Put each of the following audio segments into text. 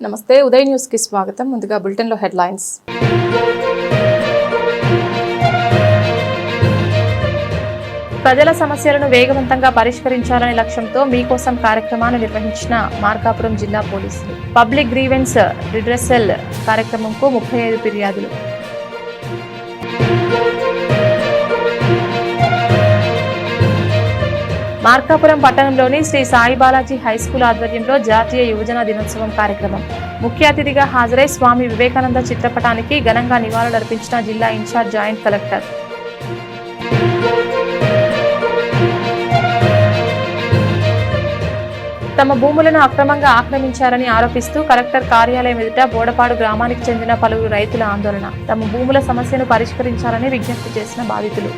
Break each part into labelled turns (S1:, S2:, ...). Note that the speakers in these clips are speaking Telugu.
S1: నమస్తే ఉదయ్ న్యూస్ కి స్వాగతం. ముందుగా బులెటిన్ లో హెడ్లైన్స్. ప్రజల సమస్యలను వేగవంతంగా పరిష్కరించాలనే లక్ష్యంతో మీకోసం కార్యక్రమాన్ని నిర్వహించిన మార్కాపురం జిల్లా పోలీసులు. పబ్లిక్ గ్రీవెన్స్ రిడ్రెసల్ కార్యక్రమంకు 35 ఫిర్యాదులు. మార్కాపురం పట్టణంలోని శ్రీ సాయి బాలాజీ హైస్కూల్ ఆధ్వర్యంలో జాతీయ యువజన దినోత్సవం కార్యక్రమం. ముఖ్య అతిథిగా హాజరై స్వామి వివేకానంద చిత్రపటానికి ఘనంగా నివాళులర్పించిన జిల్లా ఇన్ఛార్జ్ జాయింట్ కలెక్టర్. తమ భూములను అక్రమంగా ఆక్రమించారని ఆరోపిస్తూ కలెక్టర్ కార్యాలయం ఎదుట బోడపాడు గ్రామానికి చెందిన పలువురు రైతుల ఆందోళన. తమ భూముల సమస్యను పరిష్కరించాలని విజ్ఞప్తి చేసిన బాధితులు.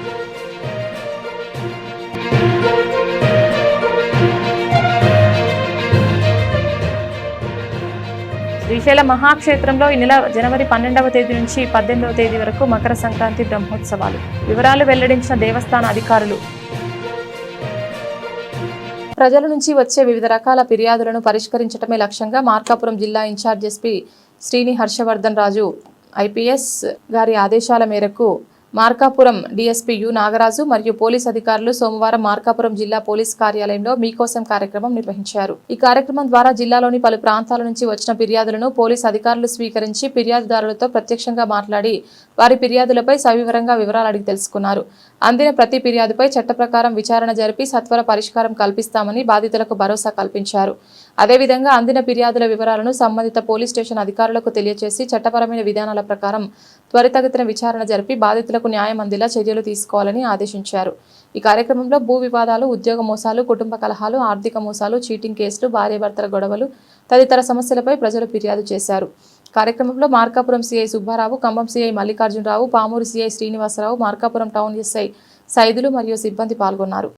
S1: శ్రీశైల మహాక్షేత్రంలో ఈ నెల జనవరి 12వ తేదీ నుంచి 18వ తేదీ వరకు మకర సంక్రాంతి బ్రహ్మోత్సవాలు. వివరాలు వెల్లడించిన దేవస్థాన అధికారులు. ప్రజల నుంచి వచ్చే వివిధ రకాల ఫిర్యాదులను పరిష్కరించడమే లక్ష్యంగా మార్కాపురం జిల్లా ఇన్ఛార్జ్ ఎస్పీ శ్రీని హర్షవర్ధన్ రాజు ఐపీఎస్ గారి ఆదేశాల మేరకు మార్కాపురం డీఎస్పీ యు నాగరాజు మరియు పోలీస్ అధికారులు సోమవారం మార్కాపురం జిల్లా పోలీస్ కార్యాలయంలో మీకోసం కార్యక్రమం నిర్వహించారు. ఈ కార్యక్రమం ద్వారా జిల్లాలోని పలు ప్రాంతాల నుంచి వచ్చిన ఫిర్యాదులను పోలీస్ అధికారులు స్వీకరించి ఫిర్యాదుదారులతో ప్రత్యక్షంగా మాట్లాడి వారి ఫిర్యాదులపై సవివరంగా వివరాలు అడిగి తెలుసుకున్నారు. అందిన ప్రతి ఫిర్యాదుపై చట్ట ప్రకారం విచారణ జరిపి సత్వర పరిష్కారం కల్పిస్తామని బాధితులకు భరోసా కల్పించారు. అదేవిధంగా అందిన ఫిర్యాదుల వివరాలను సంబంధిత పోలీస్ స్టేషన్ అధికారులకు తెలియజేసి చట్టపరమైన విధానాల ప్రకారం త్వరితగతిన విచారణ జరిపి బాధితులకు న్యాయం అందేలా చర్యలు తీసుకోవాలని ఆదేశించారు. ఈ కార్యక్రమంలో భూ వివాదాలు, ఉద్యోగ మోసాలు, కుటుంబ కలహాలు, ఆర్థిక మోసాలు, చీటింగ్ కేసులు, భార్యాభర్తల గొడవలు తదితర సమస్యలపై ప్రజలు ఫిర్యాదు చేశారు. కార్యక్రమంలో Markapuram CI Subbarao, Khammam CI Mallikarjunarao, Pamuru CI Srinivasarao, Markapuram town SI Saidulu మరియు సిబ్బంది పాల్గొన్నారు.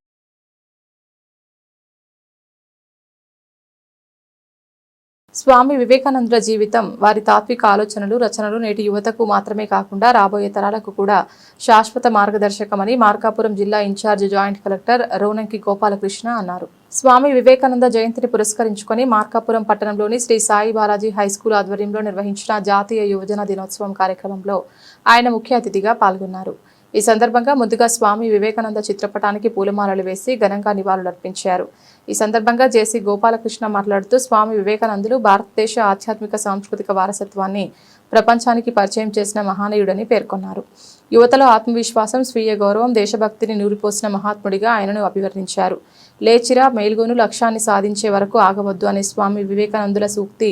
S1: స్వామి వివేకానందుల జీవితం, వారి తాత్విక ఆలోచనలు, రచనలు నేటి యువతకు మాత్రమే కాకుండా రాబోయే తరాలకు కూడా శాశ్వత మార్గదర్శకమని మార్కాపురం జిల్లా in charge joint collector Ronanki Gopalakrishna అన్నారు. స్వామి వివేకానంద జయంతిని పురస్కరించుకొని మార్కాపురం పట్టణంలోని శ్రీ సాయి బాలాజీ హైస్కూల్ ఆధ్వర్యంలో నిర్వహించిన జాతీయ యువజన దినోత్సవం కార్యక్రమంలో ఆయన ముఖ్య అతిథిగా పాల్గొన్నారు. ఈ సందర్భంగా ముందుగా స్వామి వివేకానంద చిత్రపటానికి పూలమాలలు వేసి ఘనంగా నివాళులర్పించారు. ఈ సందర్భంగా జేసీ గోపాలకృష్ణ మాట్లాడుతూ స్వామి వివేకానందులు భారతదేశ ఆధ్యాత్మిక సాంస్కృతిక వారసత్వాన్ని ప్రపంచానికి పరిచయం చేసిన మహానీయుడని పేర్కొన్నారు. యువతలో ఆత్మవిశ్వాసం, స్వీయ గౌరవం, దేశభక్తిని నూరిపోసిన మహాత్ముడిగా ఆయనను అభివర్ణించారు. లేచిరా, మేల్గొను, లక్ష్యాన్ని సాధించే వరకు ఆగవద్దు అనే స్వామి వివేకానందుల సూక్తి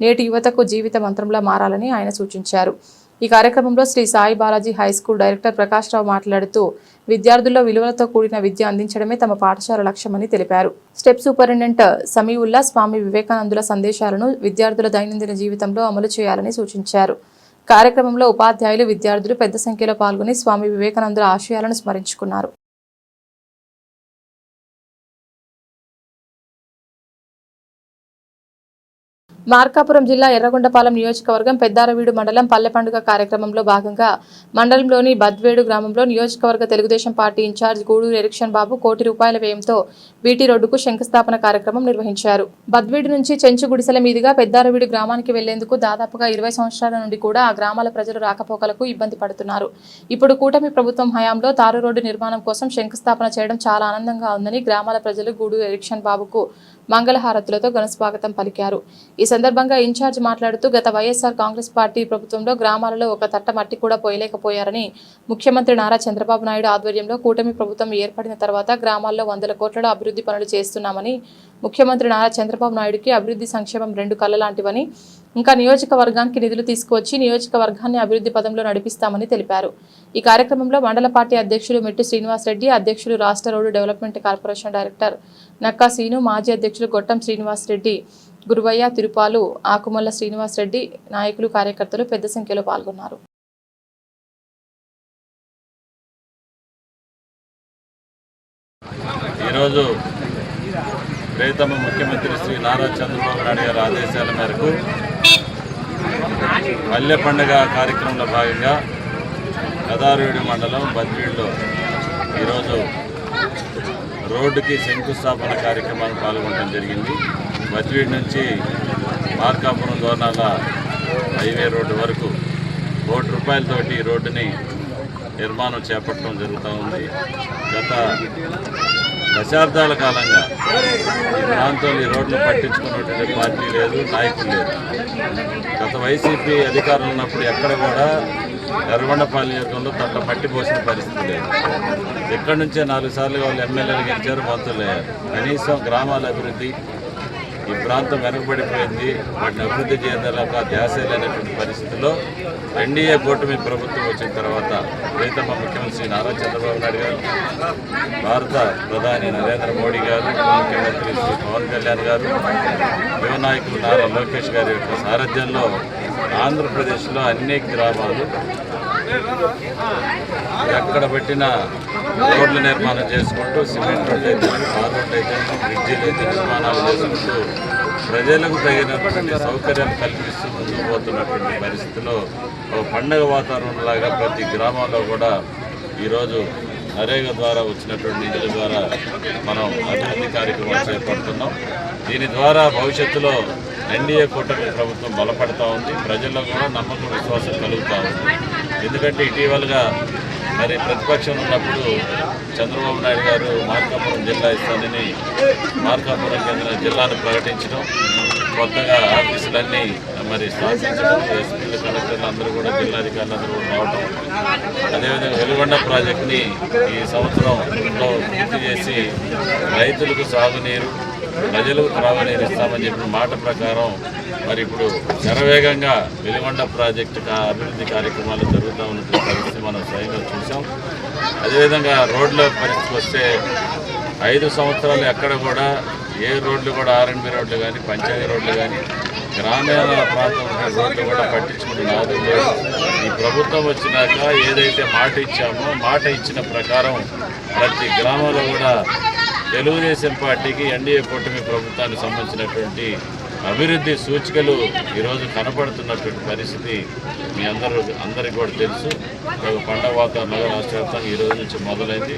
S1: నేటి యువతకు జీవిత మంత్రంలా మారాలని ఆయన సూచించారు. ఈ కార్యక్రమంలో శ్రీ సాయి బాలాజీ హైస్కూల్ డైరెక్టర్ ప్రకాష్ రావు మాట్లాడుతూ విద్యార్థుల్లో విలువలతో కూడిన విద్య అందించడమే తమ పాఠశాల లక్ష్యమని తెలిపారు. స్టెప్ సూపరింటెండెంట్ సమీవుల్లా స్వామి వివేకానందుల సందేశాలను విద్యార్థుల దైనందిన జీవితంలో అమలు చేయాలని సూచించారు. కార్యక్రమంలో ఉపాధ్యాయులు, విద్యార్థులు పెద్ద సంఖ్యలో పాల్గొని స్వామి వివేకానందుల ఆశయాలను స్మరించుకున్నారు. మార్కాపురం జిల్లా ఎర్రగొండపాలెం నియోజకవర్గం పెద్దారవీడు మండలం పల్లె పండుగ కార్యక్రమంలో భాగంగా మండలంలోని బద్వేడు గ్రామంలో నియోజకవర్గ తెలుగుదేశం పార్టీ ఇన్ఛార్జ్ గూడూరు ఎరిక్షన్ బాబు ₹1 కోటి వ్యయంతో బీటీ రోడ్డుకు శంకుస్థాపన కార్యక్రమం నిర్వహించారు. బద్వేడు నుంచి చెంచు గుడిసెల మీదుగా పెద్దారవీడు గ్రామానికి వెళ్లేందుకు దాదాపుగా 20 సంవత్సరాల నుండి కూడా ఆ గ్రామాల ప్రజలు రాకపోకలకు ఇబ్బంది పడుతున్నారు. ఇప్పుడు కూటమి ప్రభుత్వం హయాంలో తారు రోడ్డు నిర్మాణం కోసం శంకుస్థాపన చేయడం చాలా ఆనందంగా ఉందని గ్రామాల ప్రజలు గూడూరు ఎరిక్షన్ బాబుకు మంగళహారతులతో ఘనస్వాగతం పలికారు. ఈ సందర్భంగా ఇన్ఛార్జ్ మాట్లాడుతూ గత వైఎస్ఆర్ కాంగ్రెస్ పార్టీ ప్రభుత్వంలో గ్రామాలలో ఒక తట్ట మట్టి కూడా పోయలేకపోయారని, ముఖ్యమంత్రి నారా చంద్రబాబు నాయుడు ఆధ్వర్యంలో కూటమి ప్రభుత్వం ఏర్పడిన తర్వాత గ్రామాల్లో 100 కోట్లలో అభివృద్ధి పనులు చేస్తున్నామని, ముఖ్యమంత్రి నారా చంద్రబాబు నాయుడుకి అభివృద్ధి సంక్షేమం 2 కళ్ళ లాంటివని, ఇంకా నియోజకవర్గానికి నిధులు తీసుకువచ్చి నియోజకవర్గాన్ని అభివృద్ధి పదంలో నడిపిస్తామని తెలిపారు. ఈ కార్యక్రమంలో మండల పార్టీ అధ్యక్షులు మెట్టు శ్రీనివాసరెడ్డి, అధ్యక్షులు రాష్ట్ర road development corporation director Nakka Seenu, మాజీ అధ్యక్షులు గొట్టం శ్రీనివాసరెడ్డి, గురువయ్య, తిరుపాలు, ఆకుమల్ల శ్రీనివాసరెడ్డి, నాయకులు, కార్యకర్తలు పెద్ద సంఖ్యలో పాల్గొన్నారు.
S2: ఈరోజు ప్రియతమ ముఖ్యమంత్రి శ్రీ నారా చంద్రబాబు నాయుడు గారి ఆదేశాల మేరకు పల్లె పండుగ కార్యక్రమంలో భాగంగా పెద్దారవీడు మండలం బద్వేడులో ఈరోజు రోడ్డుకి శంకుస్థాపన కార్యక్రమాన్ని పాల్గొనడం జరిగింది. బద్వేడు నుంచి మార్కాపురం దోర్నాల హైవే రోడ్డు వరకు ₹1 కోటి ఈ రోడ్డుని నిర్మాణం చేపట్టడం జరుగుతూ ఉంది. గత దశాబ్దాల కాలంగా ఈ ప్రాంతంలో ఈ రోడ్లు పట్టించుకున్నటువంటి పార్టీ లేదు, నాయకులు లేదు. గత వైసీపీ అధికారంలో ఉన్నప్పుడు ఎక్కడ కూడా ఎర్రగొండపాలెం నియోజకవర్గంలో తట్ట మట్టి పోసిన పరిస్థితి లేదు. ఇక్కడి నుంచే 4 సార్లు వాళ్ళు ఎమ్మెల్యేలు గెలిచారు, మంత్రులు అయ్యారు. కనీసం గ్రామాల అభివృద్ధి, ఈ ప్రాంతం వెనుకబడిపోయింది, వాటిని అభివృద్ధి చేయడానికి ధ్యాస లేనటువంటి పరిస్థితుల్లో ఎన్డీఏ కూటమి ప్రభుత్వం వచ్చిన తర్వాత ప్రీతమ ముఖ్యమంత్రి నారా చంద్రబాబు నాయుడు గారు, భారత ప్రధాని నరేంద్ర మోడీ గారు, ముఖ్యమంత్రి శ్రీ పవన్ కళ్యాణ్ గారు, యువ నాయకులు నారా లోకేష్ గారి యొక్క సారథ్యంలో ఆంధ్రప్రదేశ్లో అనేక గ్రామాలు ఎక్కడ పెట్టిన రోడ్ల నిర్మాణం చేసుకుంటూ సిమెంట్ రోడ్లు అయితే, కార్ రోడ్లు అయితే, బ్రిడ్జీలు అయితే నిర్మాణాలు చేసుకుంటూ ప్రజలకు తగినటువంటి సౌకర్యాలు కల్పిస్తూ ముందుకు పోతున్నటువంటి పరిస్థితిలో ఒక పండగ వాతావరణంలాగా ప్రతి గ్రామంలో కూడా ఈరోజు నరేగా ద్వారా వచ్చినటువంటి నిధుల ద్వారా మనం అభివృద్ధి కార్యక్రమాలు చేపడుతున్నాం. దీని ద్వారా భవిష్యత్తులో ఎన్డీఏ కూటమి ప్రభుత్వం బలపడతా ఉంది. ప్రజల్లో కూడా నమ్మకం, విశ్వాసం కలుగుతూ ఉంది. ఎందుకంటే ఇటీవలగా మరి ప్రతిపక్షం ఉన్నప్పుడు చంద్రబాబు నాయుడు గారు మార్కాపురం జిల్లా ఇస్తానని మార్కాపురం కేంద్ర జిల్లాను ప్రకటించడం, కొత్తగా ఆఫీసులన్నీ మరి స్థాపించడం, ఎస్పీలు, కలెక్టర్లు అందరూ కూడా, జిల్లాధికారులు అందరూ కూడా రావడం, అదేవిధంగా వెలుగొండ ప్రాజెక్టుని ఈ సంవత్సరంలో పూర్తి చేసి రైతులకు సాగునీరు, ప్రజలకు త్రాగునీరు ఇస్తామని చెప్పిన మాట ప్రకారం మరి ఇప్పుడు శరవేగంగా వెలుగొండ ప్రాజెక్టు అభివృద్ధి కార్యక్రమాలు జరుగుతూ ఉన్నటువంటి పరిస్థితి మనం స్వయంగా చూసాం. అదేవిధంగా రోడ్ల పరిస్థితి వస్తే 5 సంవత్సరాలు ఎక్కడ కూడా ఏ రోడ్లు కూడా R&B రోడ్లు కానీ, పంచాయతీ రోడ్లు కానీ, గ్రామీణ ప్రాంతంలో రోడ్లు కూడా పట్టించుకుని నాదు లేదు. ఈ ప్రభుత్వం వచ్చినాక ఏదైతే మాట ఇచ్చామో, మాట ఇచ్చిన ప్రకారం ప్రతి గ్రామంలో కూడా తెలుగుదేశం పార్టీకి, ఎన్డీఏ కూటమి ప్రభుత్వానికి సంబంధించినటువంటి అభివృద్ధి సూచికలు ఈరోజు కనపడుతున్నటువంటి పరిస్థితి మీ అందరికీ కూడా తెలుసు. ఒక పండగ వాతావరణంలో రాష్ట్ర వ్యాప్తంగా ఈరోజు నుంచి మొదలైంది.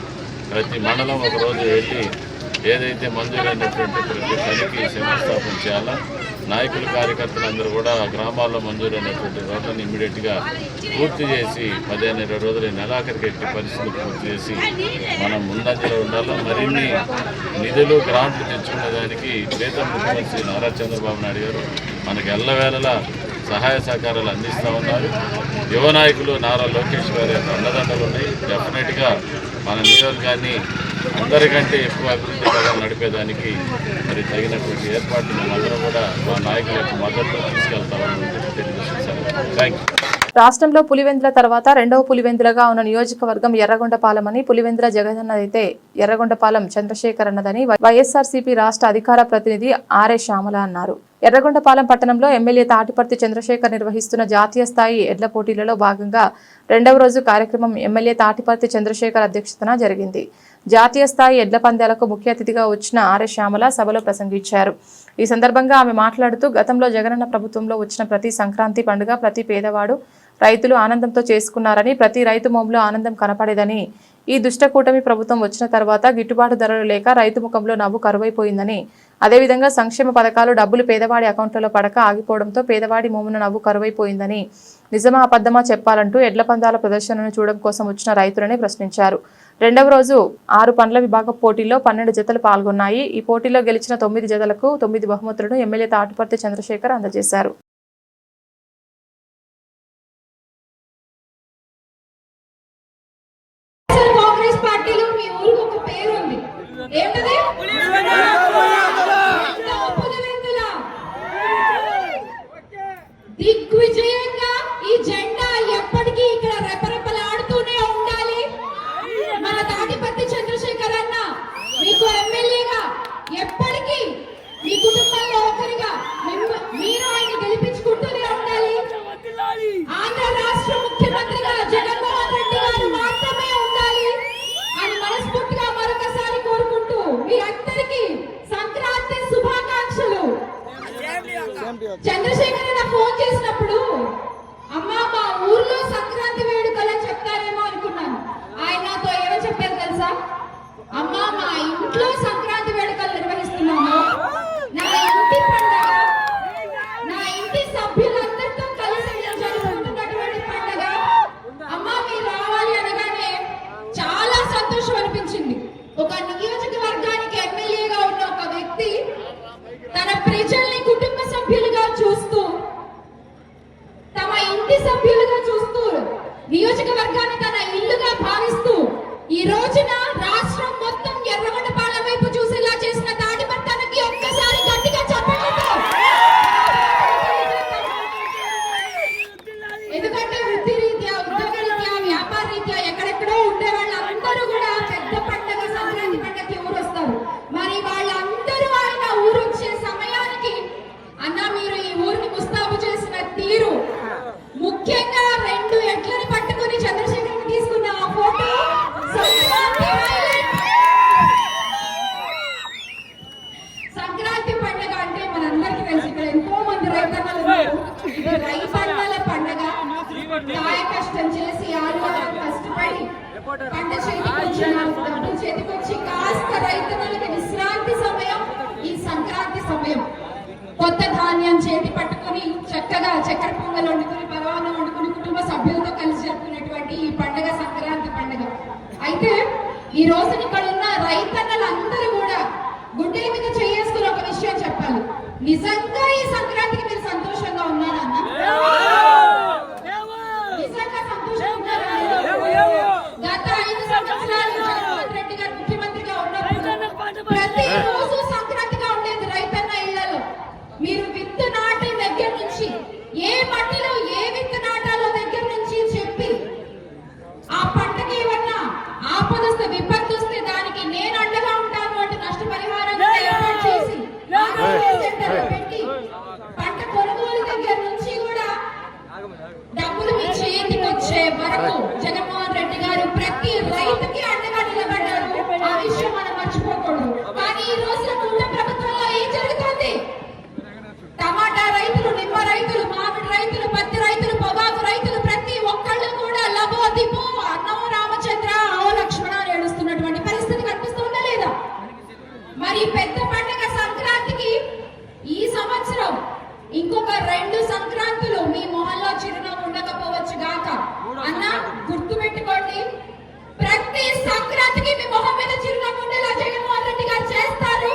S2: ప్రతి మండలం ఒకరోజు వెళ్ళి ఏదైతే మంజూరైనటువంటి ప్రతి పనికి శంకుస్థాపన చేయాలా, నాయకులు, కార్యకర్తలు అందరూ కూడా గ్రామాల్లో మంజూరైనటువంటి రోడ్లను ఇమ్మీడియట్గా పూర్తి చేసి 15-20 రోజులు నెలాఖరికి ఎట్టి పరిస్థితులు పూర్తి చేసి మనం ముందంజలో ఉండాలి. మరిన్ని నిధులు, గ్రాంట్లు తెచ్చుకునే దానికి ప్రీతమ ముఖ్యమంత్రి నారా చంద్రబాబు నాయుడు గారు మనకు ఎల్లవేళలా సహాయ సహకారాలు అందిస్తూ ఉన్నారు. యువ నాయకులు నారా లోకేష్ గారి యొక్క అండదండలు ఉన్నాయి. డెఫినెట్గా మన నియోజకాన్ని అందరికంటే ఎక్కువ అభివృద్ధి పదాలు నడిపేదానికి మరి తగినటువంటి ఏర్పాట్లు మేమందరం కూడా మా నాయకుల యొక్క మద్దతు తీసుకెళ్తామని తెలియజేస్తాను. Thank you.
S1: రాష్ట్రంలో పులివెందుల తర్వాత రెండవ పులివెందులగా ఉన్న నియోజకవర్గం ఎర్రగొండపాలెం అని పులివెందుల జగనన్నదైతే ఎర్రగొండపాలెం చంద్రశేఖర్ అన్నదని వైఎస్ఆర్సీపీ రాష్ట్ర అధికార ప్రతినిధి ఆర్ఏ శ్యామల అన్నారు. ఎర్రగొండపాలెం పట్టణంలో ఎమ్మెల్యే తాటిపర్తి చంద్రశేఖర్ నిర్వహిస్తున్న జాతీయ స్థాయి ఎడ్ల పోటీలలో భాగంగా రెండవ రోజు కార్యక్రమం ఎమ్మెల్యే తాటిపర్తి చంద్రశేఖర్ అధ్యక్షతన జరిగింది. జాతీయ స్థాయి ఎడ్ల పందాలకు ముఖ్య అతిథిగా వచ్చిన ఆర్ఏ శ్యామల సభలో ప్రసంగించారు. ఈ సందర్భంగా ఆమె మాట్లాడుతూ గతంలో జగనన్న ప్రభుత్వంలో వచ్చిన ప్రతి సంక్రాంతి పండుగ ప్రతి పేదవాడు, రైతులు ఆనందంతో చేసుకున్నారని, ప్రతి రైతు మొహంలో ఆనందం కనపడేదని, ఈ దుష్ట కూటమి ప్రభుత్వం వచ్చిన తర్వాత గిట్టుబాటు ధరలు లేక రైతు ముఖంలో నవ్వు కరువైపోయిందని, అదేవిధంగా సంక్షేమ పథకాలు డబ్బులు పేదవాడి అకౌంట్లలో పడక ఆగిపోవడంతో పేదవాడి మొహమున నవ్వు కరువైపోయిందని, నిజమా అబద్ధమా చెప్పాలంటూ ఎడ్ల పందాల ప్రదర్శనను చూడడం కోసం వచ్చిన రైతులని ప్రశ్నించారు. రెండవ రోజు 6 పండ్ల విభాగ పోటీల్లో 12 జతలు పాల్గొన్నాయి. ఈ పోటీలో గెలిచిన 9 జతలకు 9 బహుమతులను ఎమ్మెల్యే తాటిపర్తి చంద్రశేఖర్ అందజేశారు.
S3: దిగ్విజయంగా ఈ జెండా ఎప్పటికీ ఇక్కడ రెపరెపలాడుతూనే ఉండాలి. మన తాటిపర్తి చంద్రశేఖర్ అన్న మీకు ఎమ్మెల్యేగా ఎప్పటికీ మీ కుటుంబంలో ఒకరిగా మీరు ఆయన గెలిపించుకుంటూనే ఉండాలి. ఆంధ్ర రాష్ట్ర ముఖ్యమంత్రిగా జగన్మోహన్ రెడ్డి గారు మాత్రమే ఉండాలి అని మనస్ఫూర్తిగా మరొకసారి కోరుకుంటూ మీ అందరికీ సంక్రాంతి శుభాకాంక్షలు. చంద్రశేఖర్ అన్న ఫోన్ చేసినప్పుడు అమ్మా మా ఊర్లో సంక్రాంతి వేడుకలు చెప్తారేమో అనుకున్నాను. ఆయన నాతో ఏమని చెప్పారు తెలుసా? అమ్మా మా ఇంట్లో సంక్రాంతి వేడుకలు నిర్వహిస్తున్నాము, నా ఇంటి పండుగ, నా కాయ కష్టం చేసి ఆరుగాలం కష్టపడి పంట చేతికొచ్చి కాస్త రైతులకి విశ్రాంతి సమయం ఈ సంక్రాంతి సమయం. కొత్త ధాన్యం చేతి పట్టుకుని చక్కగా చక్కెర పొంగల్ వండుకుని పరవాన్నం వండుకుని కుటుంబ సభ్యులతో కలిసి జరుపుకునేటువంటి ఈ పండుగ సంక్రాంతి పండుగ. అయితే ఈ రోజు ఇక్కడ ఉన్న రైతన్నలందరూ కూడా గుండెల మీద చేసుకుని ఒక విషయం చెప్పాలి. నిజంగా ఈ సంక్రాంతికి మీరు సంతోషంగా ఉన్నారా అన్న? నిజంగా సంతోషంగా ఉన్నారా? గత 5 సంవత్సరాలు జగన్మోహన్ రెడ్డి గారు ముఖ్యమంత్రిగా ఉన్నప్పుడు ప్రతి రోజు సంక్రాంతిగా ఉండేది రైతన్న ఇళ్లలో. మీరు విత్తు నాటే దగ్గర నుంచి ఏ మట్టిలో ఏ విత్తు నాటాలో దగ్గర నుంచి చెప్పి ఆ పంటకి ఏమన్నా ఆపదొస్తే విపత్తు వస్తే దానికి నేను అండగా ఉంటాను అంటే నష్టపరిహారం ఏర్పాటు చేసి పెట్టి పంట కొనుగోలు దగ్గర నుంచి కూడా డబ్బులు మీ చేతికి వచ్చే వరకు జగన్మోహన్ రెడ్డి గారు ప్రతి రైతుకి అండగా నిలబడ్డారు. ఆ విషయం మనం మర్చిపోకూడదు. కానీ ఈ రోజున కూటమి ప్రభుత్వంలో ఏం జరుగుతుంది? టమాటా రైతులు, నిమ్మ రైతులు, మామిడి రైతులు, పత్తి రైతులు, పొగాకు రైతులు ప్రతి ఒక్కళ్ళు కూడా లబోదిబో అన్నో రామచంద్ర ఓ లక్ష్మణ ఏడుస్తున్నటువంటి పరిస్థితి కనిపిస్తుందా లేదా? మరి పెద్ద పండుగ సంక్రాంతికి ఈ సంవత్సరం ఇంకొక 2 సంక్రాంతులు మీ మొహంలో చిరునవ్వు ఉండకపోవచ్చు గాక అన్న, గుర్తు పెట్టుకోండి. ప్రతి సంక్రాంతికి మీ మొహం మీద చిరునవ్వు ఉండేలా జగన్మోహన్ రెడ్డి గారు చేస్తారు.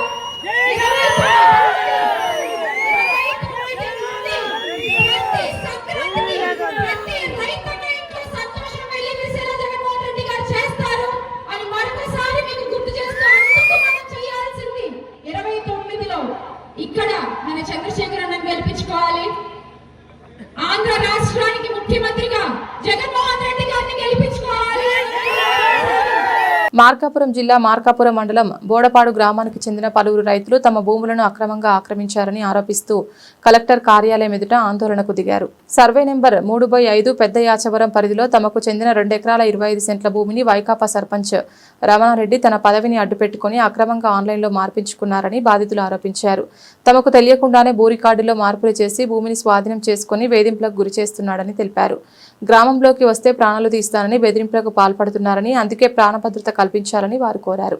S3: 29లో ఇక్కడ మన చంద్రశేఖర్ అన్నని గెలిపించుకోవాలి. ఆంధ్ర రాష్ట్రానికి ముఖ్యమంత్రిగా జగన్మోహన్ రెడ్డి గారిని గెలిపించుకోవాలి.
S1: మార్కాపురం జిల్లా మార్కాపురం మండలం బోడపాడు గ్రామానికి చెందిన పలువురు రైతులు తమ భూములను అక్రమంగా ఆక్రమించారని ఆరోపిస్తూ కలెక్టర్ కార్యాలయం ఎదుట ఆందోళనకు దిగారు. సర్వే నెంబర్ 3/5 పెద్ద యాచవరం పరిధిలో తమకు చెందిన 2 ఎకరాల 25 సెంట్ల భూమిని వైకాపా సర్పంచ్ రమణారెడ్డి తన పదవిని అడ్డుపెట్టుకుని అక్రమంగా ఆన్లైన్లో మార్పించుకున్నారని బాధితులు ఆరోపించారు. తమకు తెలియకుండానే భూ రికార్డులో మార్పులు చేసి భూమిని స్వాధీనం చేసుకుని వేధింపులకు గురి చేస్తున్నాడని తెలిపారు. గ్రామంలోకి వస్తే ప్రాణాలు తీస్తానని బెదిరింపులకు పాల్పడుతున్నారని, అందుకే ప్రాణభద్రత కల్పించాలని వారు కోరారు.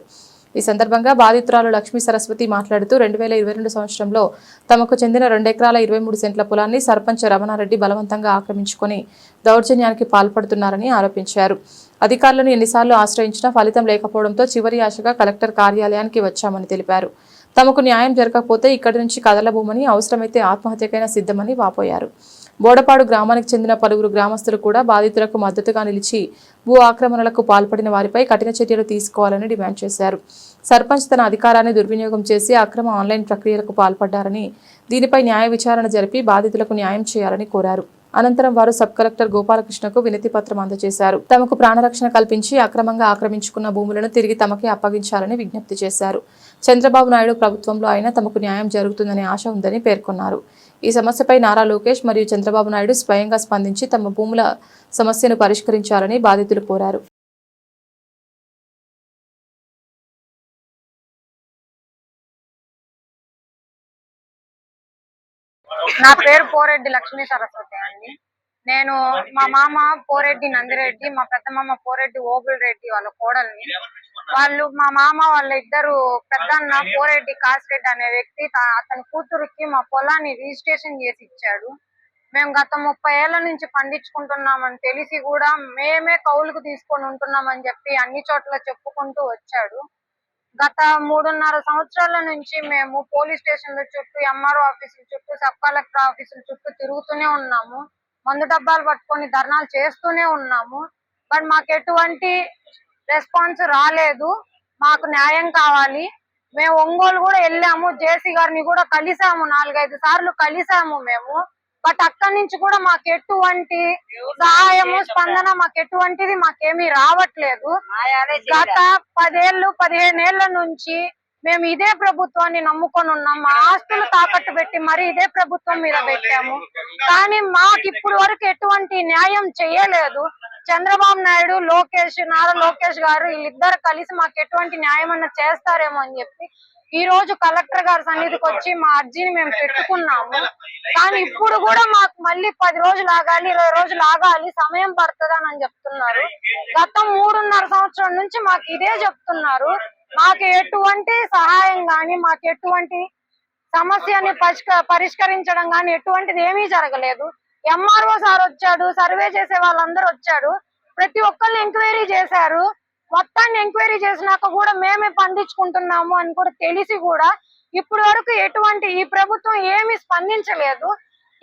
S1: ఈ సందర్భంగా బాధితురాలు లక్ష్మీ సరస్వతి మాట్లాడుతూ 2022 సంవత్సరంలో తమకు చెందిన 2 ఎకరాల 23 సెంట్ల పొలాన్ని సర్పంచ్ రమణారెడ్డి బలవంతంగా ఆక్రమించుకొని దౌర్జన్యానికి పాల్పడుతున్నారని ఆరోపించారు. అధికారులను ఎన్నిసార్లు ఆశ్రయించినా ఫలితం లేకపోవడంతో చివరి ఆశగా కలెక్టర్ కార్యాలయానికి వచ్చామని తెలిపారు. తమకు న్యాయం జరగకపోతే ఇక్కడి నుంచి కదలబోమని, అవసరమైతే ఆత్మహత్యకైనా సిద్ధమని వాపోయారు. బోడపాడు గ్రామానికి చెందిన పలువురు గ్రామస్తులు కూడా బాధితులకు మద్దతుగా నిలిచి భూ ఆక్రమణలకు పాల్పడిన వారిపై కఠిన చర్యలు తీసుకోవాలని డిమాండ్ చేశారు. సర్పంచ్ తన అధికారాన్ని దుర్వినియోగం చేసి అక్రమ ఆన్లైన్ ప్రక్రియలకు పాల్పడ్డారని, దీనిపై న్యాయ విచారణ జరిపి బాధితులకు న్యాయం చేయాలని కోరారు. అనంతరం వారు సబ్ కలెక్టర్ గోపాలకృష్ణకు వినతి పత్రం అందజేశారు. తమకు ప్రాణరక్షణ కల్పించి అక్రమంగా ఆక్రమించుకున్న భూములను తిరిగి తమకే అప్పగించాలని విజ్ఞప్తి చేశారు. చంద్రబాబు నాయుడు ప్రభుత్వంలో అయినా తమకు న్యాయం జరుగుతుందనే ఆశ ఉందని పేర్కొన్నారు. ఈ సమస్యపై నారా లోకేష్ మరియు చంద్రబాబు నాయుడు స్వయంగా స్పందించి తమ భూముల సమస్యను పరిష్కరించాలని బాధితులు కోరారు.
S4: నా పేరు పోరెడ్డి లక్ష్మీ సరస్వతి అండి. నేను మా మామ పోరెడ్డి నందిరెడ్డి, మా పెద్ద మామ పోరెడ్డి ఓబుల్ రెడ్డి వాళ్ళ కోడల్ని. వాళ్ళు మా మామ వాళ్ళ ఇద్దరు పెద్దన్న పోరెడ్డి కాసిరెడ్డి అనే వ్యక్తి అతని కూతురికి మా పొలాన్ని రిజిస్ట్రేషన్ చేసి ఇచ్చాడు. మేము గత 30 ఏళ్ల నుంచి పండించుకుంటున్నామని తెలిసి కూడా మేమే కౌలుకు తీసుకొని ఉంటున్నామని చెప్పి అన్ని చోట్ల చెప్పుకుంటూ వచ్చాడు. గత 3.5 సంవత్సరాల నుంచి మేము పోలీస్ స్టేషన్ల చుట్టూ, ఎంఆర్ఓ ఆఫీసుల చుట్టూ, సబ్ కలెక్టర్ ఆఫీసుల చుట్టూ తిరుగుతూనే ఉన్నాము. మందు డబ్బాలు పట్టుకొని ధర్నాలు చేస్తూనే ఉన్నాము. బట్ మాకు ఎటువంటి రెస్పాన్స్ రాలేదు. మాకు న్యాయం కావాలి. మేము ఒంగోలు కూడా వెళ్ళాము, జేసీ గారిని కూడా కలిసాము, 4-5 సార్లు కలిసాము మేము. బట్ అక్కడి నుంచి కూడా మాకు ఎటువంటి సహాయము, స్పందన మాకేమీ రావట్లేదు. గత 10-15 ఏళ్ల నుంచి మేము ఇదే ప్రభుత్వాన్ని నమ్ముకొని ఉన్నాం. మా ఆస్తులు తాకట్టు పెట్టి మరి ఇదే ప్రభుత్వం మీద పెట్టాము. కానీ మాకు ఇప్పుడు వరకు ఎటువంటి న్యాయం చేయలేదు. చంద్రబాబు నాయుడు, నారా లోకేష్ గారు వీళ్ళిద్దరు కలిసి మాకు ఎటువంటి న్యాయం అన్న చేస్తారేమో అని చెప్పి ఈ రోజు కలెక్టర్ గారి సన్నిధికి వచ్చి మా అర్జీని మేము పెట్టుకున్నాము. కానీ ఇప్పుడు కూడా మాకు మళ్ళీ 10 రోజులు ఆగాలి, 20 రోజులు ఆగాలి, సమయం పడుతుందని చెప్తున్నారు. గత 3.5 సంవత్సరం నుంచి మాకు ఇదే చెప్తున్నారు. మాకు ఎటువంటి సహాయం గాని, మాకు ఎటువంటి సమస్యని పరిష్కరించడం గాని ఎటువంటిది ఏమీ జరగలేదు. ఎంఆర్ఓ సార్ వచ్చాడు, సర్వే చేసే వాళ్ళందరూ వచ్చాడు, ప్రతి ఒక్కరిని ఎంక్వైరీ చేశారు. మొత్తాన్ని ఎంక్వైరీ చేసినాక కూడా మేమే పండించుకుంటున్నాము అని కూడా తెలిసి కూడా ఇప్పుడు వరకు ఎటువంటి ఈ ప్రభుత్వం ఏమీ స్పందించలేదు.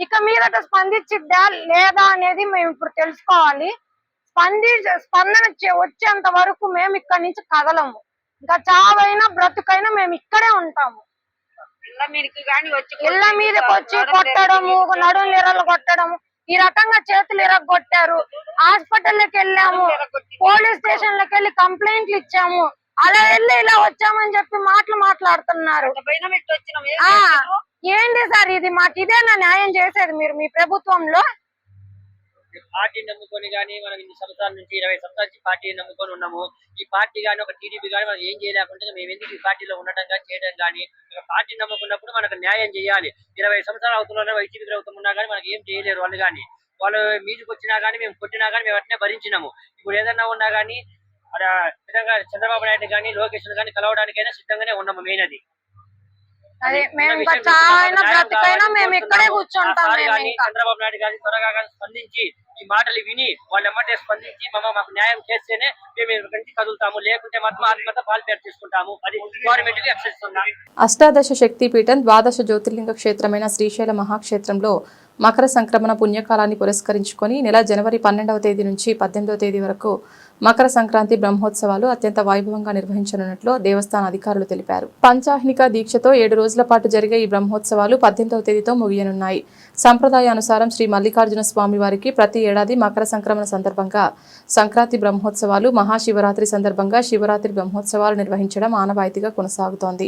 S4: ఇక మీదట స్పందించిద్దా లేదా అనేది మేము ఇప్పుడు తెలుసుకోవాలి. స్పందన వచ్చేంత వరకు మేము ఇక్కడి నుంచి కదలము. ఇంకా చావైనా బ్రతుకైనా మేము ఇక్కడే ఉంటాము. ఇళ్ళ మీదకి వచ్చి కొట్టడము, నడుములు ఎర్రలు కొట్టడము, ఈ రకంగా చేతులు ఎరగొట్టారు. హాస్పిటల్కి వెళ్ళాము, పోలీస్ స్టేషన్ లకి వెళ్ళి కంప్లైంట్లు ఇచ్చాము. అలా వెళ్ళి ఇలా వచ్చామని చెప్పి మాట్లాడుతున్నారు. ఏంటి సార్ ఇది? మాకు ఇదేనా న్యాయం చేసేది మీరు మీ ప్రభుత్వంలో?
S5: పార్టీ నమ్ముకొని కానీ మనం ఇన్ని సంవత్సరాల నుంచి 20 సంవత్సరాల నుంచి పార్టీ నమ్ముకొని ఉన్నాము. ఈ పార్టీ కానీ ఒక టీడీపీ కానీ మనం ఏం చేయలేకుంటే మేము ఎందుకు ఈ పార్టీలో ఉండటం కానీ చేయడం కానీ, పార్టీ నమ్ముకున్నప్పుడు మనకు న్యాయం చేయాలి. 20 సంవత్సరాలు అవుతున్నా వైసీపీ ప్రభుత్వం ఉన్నా కానీ మనకి ఏం చేయలేరు వాళ్ళు. కానీ వాళ్ళు మీదకి వచ్చినా కానీ మేము కొట్టినా కానీ మేము అట్నే భరించినాము. ఇప్పుడు ఏదన్నా ఉన్నా కానీ విధంగా చంద్రబాబు నాయుడు కానీ లోకేష్ కానీ కలవడానికైనా సిద్ధంగానే ఉన్నాము. మెయిన్ అది చంద్రబాబు నాయుడు గారి త్వరగా స్పందించి ఈ మాటలు విని వాళ్ళు ఎమ్మటే స్పందించి మాకు న్యాయం చేస్తేనే మేము ఇక్కడి కదులుతాము, లేకుంటే మాత్రం ఆత్మహత్య పాల్పేరు తీసుకుంటాము. అది గవర్నమెంట్ కి ఎక్సెప్షన్.
S1: అష్టాదశ శక్తిపీఠం ద్వాదశ జ్యోతిర్లింగ క్షేత్రమైన శ్రీశైల మహాక్షేత్రంలో మకర సంక్రమణ పుణ్యకాలాన్ని పురస్కరించుకొని నెల జనవరి 12వ తేదీ నుంచి 18వ తేదీ వరకు మకర సంక్రాంతి బ్రహ్మోత్సవాలు అత్యంత వైభవంగా నిర్వహించనున్నట్లు దేవస్థాన అధికారులు తెలిపారు. పంచాహ్నిక దీక్షతో 7 రోజుల పాటు జరిగే ఈ బ్రహ్మోత్సవాలు 18వ తేదీతో ముగియనున్నాయి. సంప్రదాయానుసారం శ్రీ మల్లికార్జున స్వామి వారికి ప్రతి ఏడాది మకర సంక్రమణ సందర్భంగా సంక్రాంతి బ్రహ్మోత్సవాలు, మహాశివరాత్రి సందర్భంగా శివరాత్రి బ్రహ్మోత్సవాలు నిర్వహించడం ఆనవాయితీగా కొనసాగుతోంది.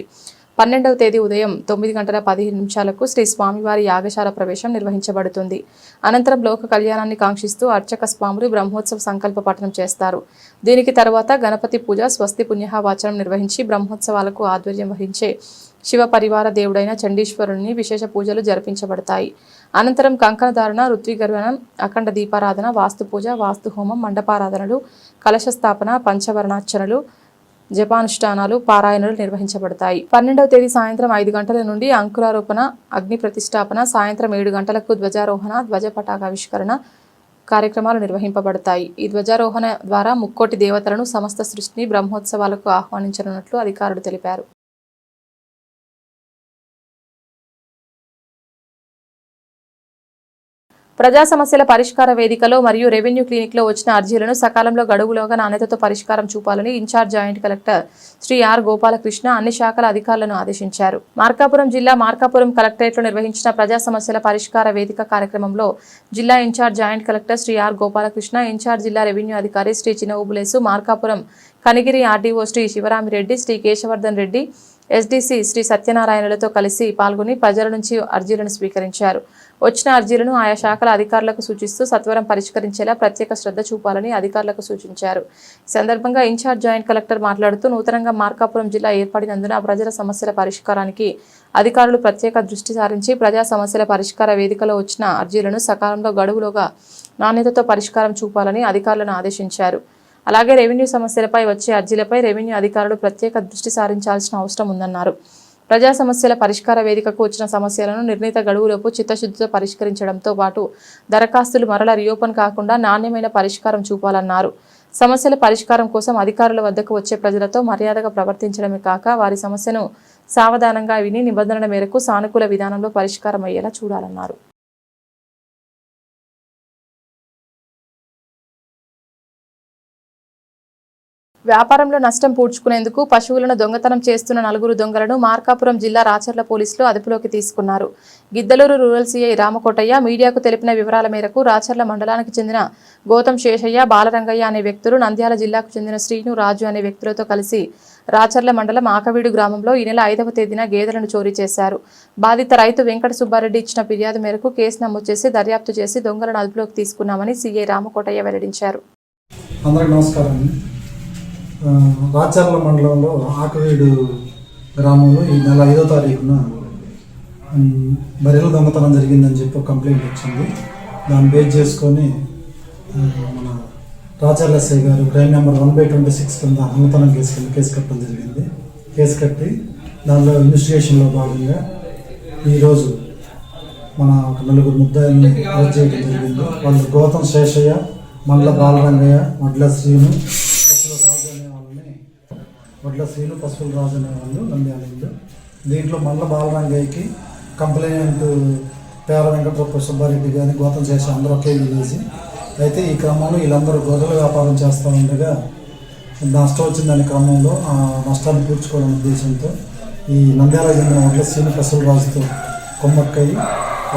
S1: 12వ తేదీ ఉదయం 9:15 శ్రీ స్వామివారి యాగశాల ప్రవేశం నిర్వహించబడుతుంది. అనంతరం లోక కళ్యాణాన్ని కాంక్షిస్తూ అర్చక స్వాములు బ్రహ్మోత్సవ సంకల్ప పఠనం చేస్తారు. దీనికి తర్వాత గణపతి పూజ, స్వస్తి పుణ్యవాచనం నిర్వహించి బ్రహ్మోత్సవాలకు ఆధ్వర్యం వహించే శివ పరివార దేవుడైన చండీశ్వరుని విశేష పూజలు జరిపించబడతాయి. అనంతరం కంకణధారణ, ఋత్విగర్వనం, అఖండ దీపారాధన, వాస్తు పూజ, వాస్తు హోమం, మండపారాధనలు, కలశ స్థాపన, పంచవర్ణార్చనలు, జపానుష్ఠానాలు, పారాయణలు నిర్వహించబడతాయి. 12వ తేదీ సాయంత్రం 5 గంటల నుండి అంకురారోపణ, అగ్ని ప్రతిష్టాపన, సాయంత్రం 7 గంటలకు ధ్వజారోహణ, ధ్వజ పతాకావిష్కరణ కార్యక్రమాలు నిర్వహింపబడతాయి. ఈ ధ్వజారోహణ ద్వారా ముక్కోటి దేవతలను, సమస్త సృష్టిని బ్రహ్మోత్సవాలకు ఆహ్వానించనున్నట్లు అధికారులు తెలిపారు. ప్రజా సమస్యల పరిష్కార వేదికలో మరియు రెవెన్యూ క్లినిక్లో వచ్చిన అర్జీలను సకాలంలో గడువులోగా నాణ్యతతో పరిష్కారం చూపాలని in charge joint collector Shri R Gopalakrishna అన్ని శాఖల అధికారులను ఆదేశించారు. మార్కాపురం జిల్లా మార్కాపురం కలెక్టరేట్లో నిర్వహించిన ప్రజా సమస్యల పరిష్కార వేదిక కార్యక్రమంలో జిల్లా in charge joint collector Shri R Gopalakrishna, in charge జిల్లా రెవెన్యూ అధికారి శ్రీ చినవుబులేసు, మార్కాపురం కనిగిరి ఆర్డీఓ శ్రీ శివరామిరెడ్డి, శ్రీ కేశవర్ధన్ రెడ్డి, ఎస్డీసీ శ్రీ సత్యనారాయణలతో కలిసి పాల్గొని ప్రజల నుంచి అర్జీలను స్వీకరించారు. వచ్చిన అర్జీలను ఆయా శాఖల అధికారులకు సూచిస్తూ సత్వరం పరిష్కరించేలా ప్రత్యేక శ్రద్ధ చూపాలని అధికారులకు సూచించారు. ఈ సందర్భంగా ఇన్ఛార్జ్ జాయింట్ కలెక్టర్ మాట్లాడుతూ నూతనంగా మార్కాపురం జిల్లా ఏర్పడినందున ప్రజల సమస్యల పరిష్కారానికి అధికారులు ప్రత్యేక దృష్టి సారించి ప్రజా సమస్యల పరిష్కార వేదికలో వచ్చిన అర్జీలను సకాలంలో గడువులోగా నాణ్యతతో పరిష్కారం చూపాలని అధికారులను ఆదేశించారు. అలాగే రెవెన్యూ సమస్యలపై వచ్చే అర్జీలపై రెవెన్యూ అధికారులు ప్రత్యేక దృష్టి సారించాల్సిన అవసరం ఉందన్నారు. ప్రజా సమస్యల పరిష్కార వేదికకు వచ్చిన సమస్యలను నిర్ణీత గడువులోపు చిత్తశుద్ధితో పరిష్కరించడంతో పాటు దరఖాస్తులు మరల రీఓపెన్ కాకుండా నాణ్యమైన పరిష్కారం చూపాలన్నారు. సమస్యల పరిష్కారం కోసం అధికారుల వద్దకు వచ్చే ప్రజలతో మర్యాదగా ప్రవర్తించడమే కాక వారి సమస్యను సావధానంగా విని నిబంధనల మేరకు సానుకూల విధానంలో పరిష్కారం అయ్యేలా చూడాలన్నారు. వ్యాపారంలో నష్టం పూడ్చుకునేందుకు పశువులను దొంగతనం చేస్తున్న 4 దొంగలను మార్కాపురం జిల్లా రాచర్ల పోలీసులు అదుపులోకి తీసుకున్నారు. గిద్దలూరు రూరల్ సీఐ రామకోటయ్య మీడియాకు తెలిపిన వివరాల మేరకు రాచర్ల మండలానికి చెందిన గౌతమ్ శేషయ్య, బాలరంగయ్య అనే వ్యక్తులు నంద్యాల జిల్లాకు చెందిన శ్రీను, రాజు అనే వ్యక్తులతో కలిసి రాచర్ల మండలం ఆకవీడు గ్రామంలో ఈ నెల 5వ తేదీన గేదెలను చోరీ చేశారు. బాధిత రైతు వెంకట సుబ్బారెడ్డి ఇచ్చిన ఫిర్యాదు మేరకు కేసు నమోదు చేసి దర్యాప్తు చేసి దొంగలను అదుపులోకి తీసుకున్నామని సీఐ రామకోటయ్య వెల్లడించారు.
S6: అందరికీ నమస్కారం. రాచర్ల మండలంలో ఆకవీడు గ్రామంలో ఈ నెల 5వ తారీఖున బర్రెల దొంగతనం జరిగిందని చెప్పి ఒక కంప్లైంట్ వచ్చింది. దాన్ని బేస్ చేసుకొని మన రాచర్ల ఎస్ఐ గారు క్రైమ్ నెంబర్ 1/26 కింద దొంగతనం కేసు కట్టడం జరిగింది. కేసు కట్టి దానిలో ఇన్వెస్టిగేషన్లో భాగంగా ఈరోజు మన ఒక 4 ముద్దాయిల్ని అరెస్ట్ చేయడం జరిగింది. వాళ్ళు గౌతమ్ శేషయ్య, మండల బాలరంగయ్య, వడ్ల శ్రీను, పసుపుల రాజు అనే వాళ్ళు నంద్యాల. దీంట్లో మండల బాలరంగయ్యకి కంప్లైంట్ పేర వెంకటరూప సుబ్బారెడ్డి కానీ గౌతమ్ శేషయ్య అందరూ ఒకే విలేజ్. అయితే ఈ క్రమంలో వీళ్ళందరూ గొర్రెల వ్యాపారం చేస్తూ ఉండగా నష్టం వచ్చిందనే క్రమంలో ఆ నష్టాన్ని పూడ్చుకోవడం ఉద్దేశంతో ఈ నంద్యాల చెందిన వడ్ల శ్రీను, పసుపుల రాజుతో కొమ్మక్కయ్యి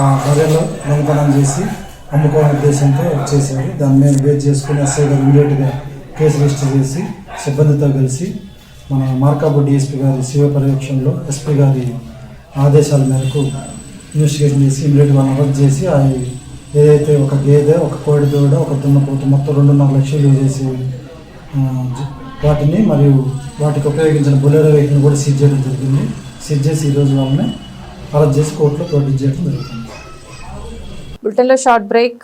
S6: ఆ బర్రెలు దొంగతనం చేసి అమ్ముకోవడం ఉద్దేశంతో చేశారు. దాన్ని మేము బేస్ చేసుకుని ఎస్ఐ గారు ఇమీడియట్గా కేసు రిజిస్టర్ చేసి సిబ్బందితో కలిసి మన మార్కాపూర్ డిఎస్పీ గారి శివ పర్యవేక్షణలో ఎస్పీ గారి ఆదేశాల మేరకు ఇన్వెస్టిగేషన్ చేసి ఇమీడియట్గా వాళ్ళని అరెస్ట్ చేసి ఏదైతే ఒక గేదె, ఒక కోడి దూడ, ఒక దున్నపోతు మొత్తం 2.5 లక్షలు చేసి వాటిని మరియు వాటికి ఉపయోగించిన బొలెరో వెహికల్ని కూడా సీజ్ చేయడం జరిగింది. సీజ్ చేసి ఈరోజు వాళ్ళని అరెస్ట్ చేసి కోర్టులో ప్రొడ్యూస్ చేయడం జరుగుతుంది.
S1: బులెటిన్లో షార్ట్ బ్రేక్.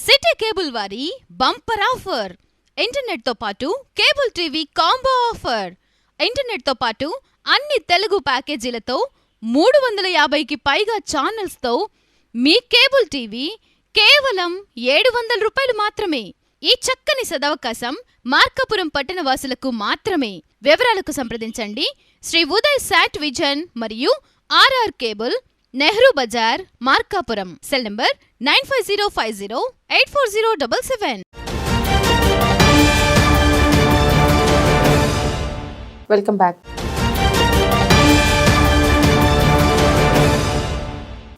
S7: సిటీ కేబుల్ వారి బంపర్ ఆఫర్. ఇంటర్నెట్ తో పాటు cable TV combo offer. Internet తో పాటు అన్ని తెలుగు ప్యాకేజీలతో 350కి పైగా ఛానల్స్ తో మీ కేబుల్ టీవీ కేవలం 700 రూపాయలు మాత్రమే. ఈ చక్కని సదవకాశం మార్కాపురం పట్టణ వాసులకు మాత్రమే. వివరాలకు సంప్రదించండి శ్రీ ఉదయ్ శాట్ విజన్ మరియు RR cable, Nehru Bazar, Markapuram. Cell number 9505084077.
S1: Welcome back.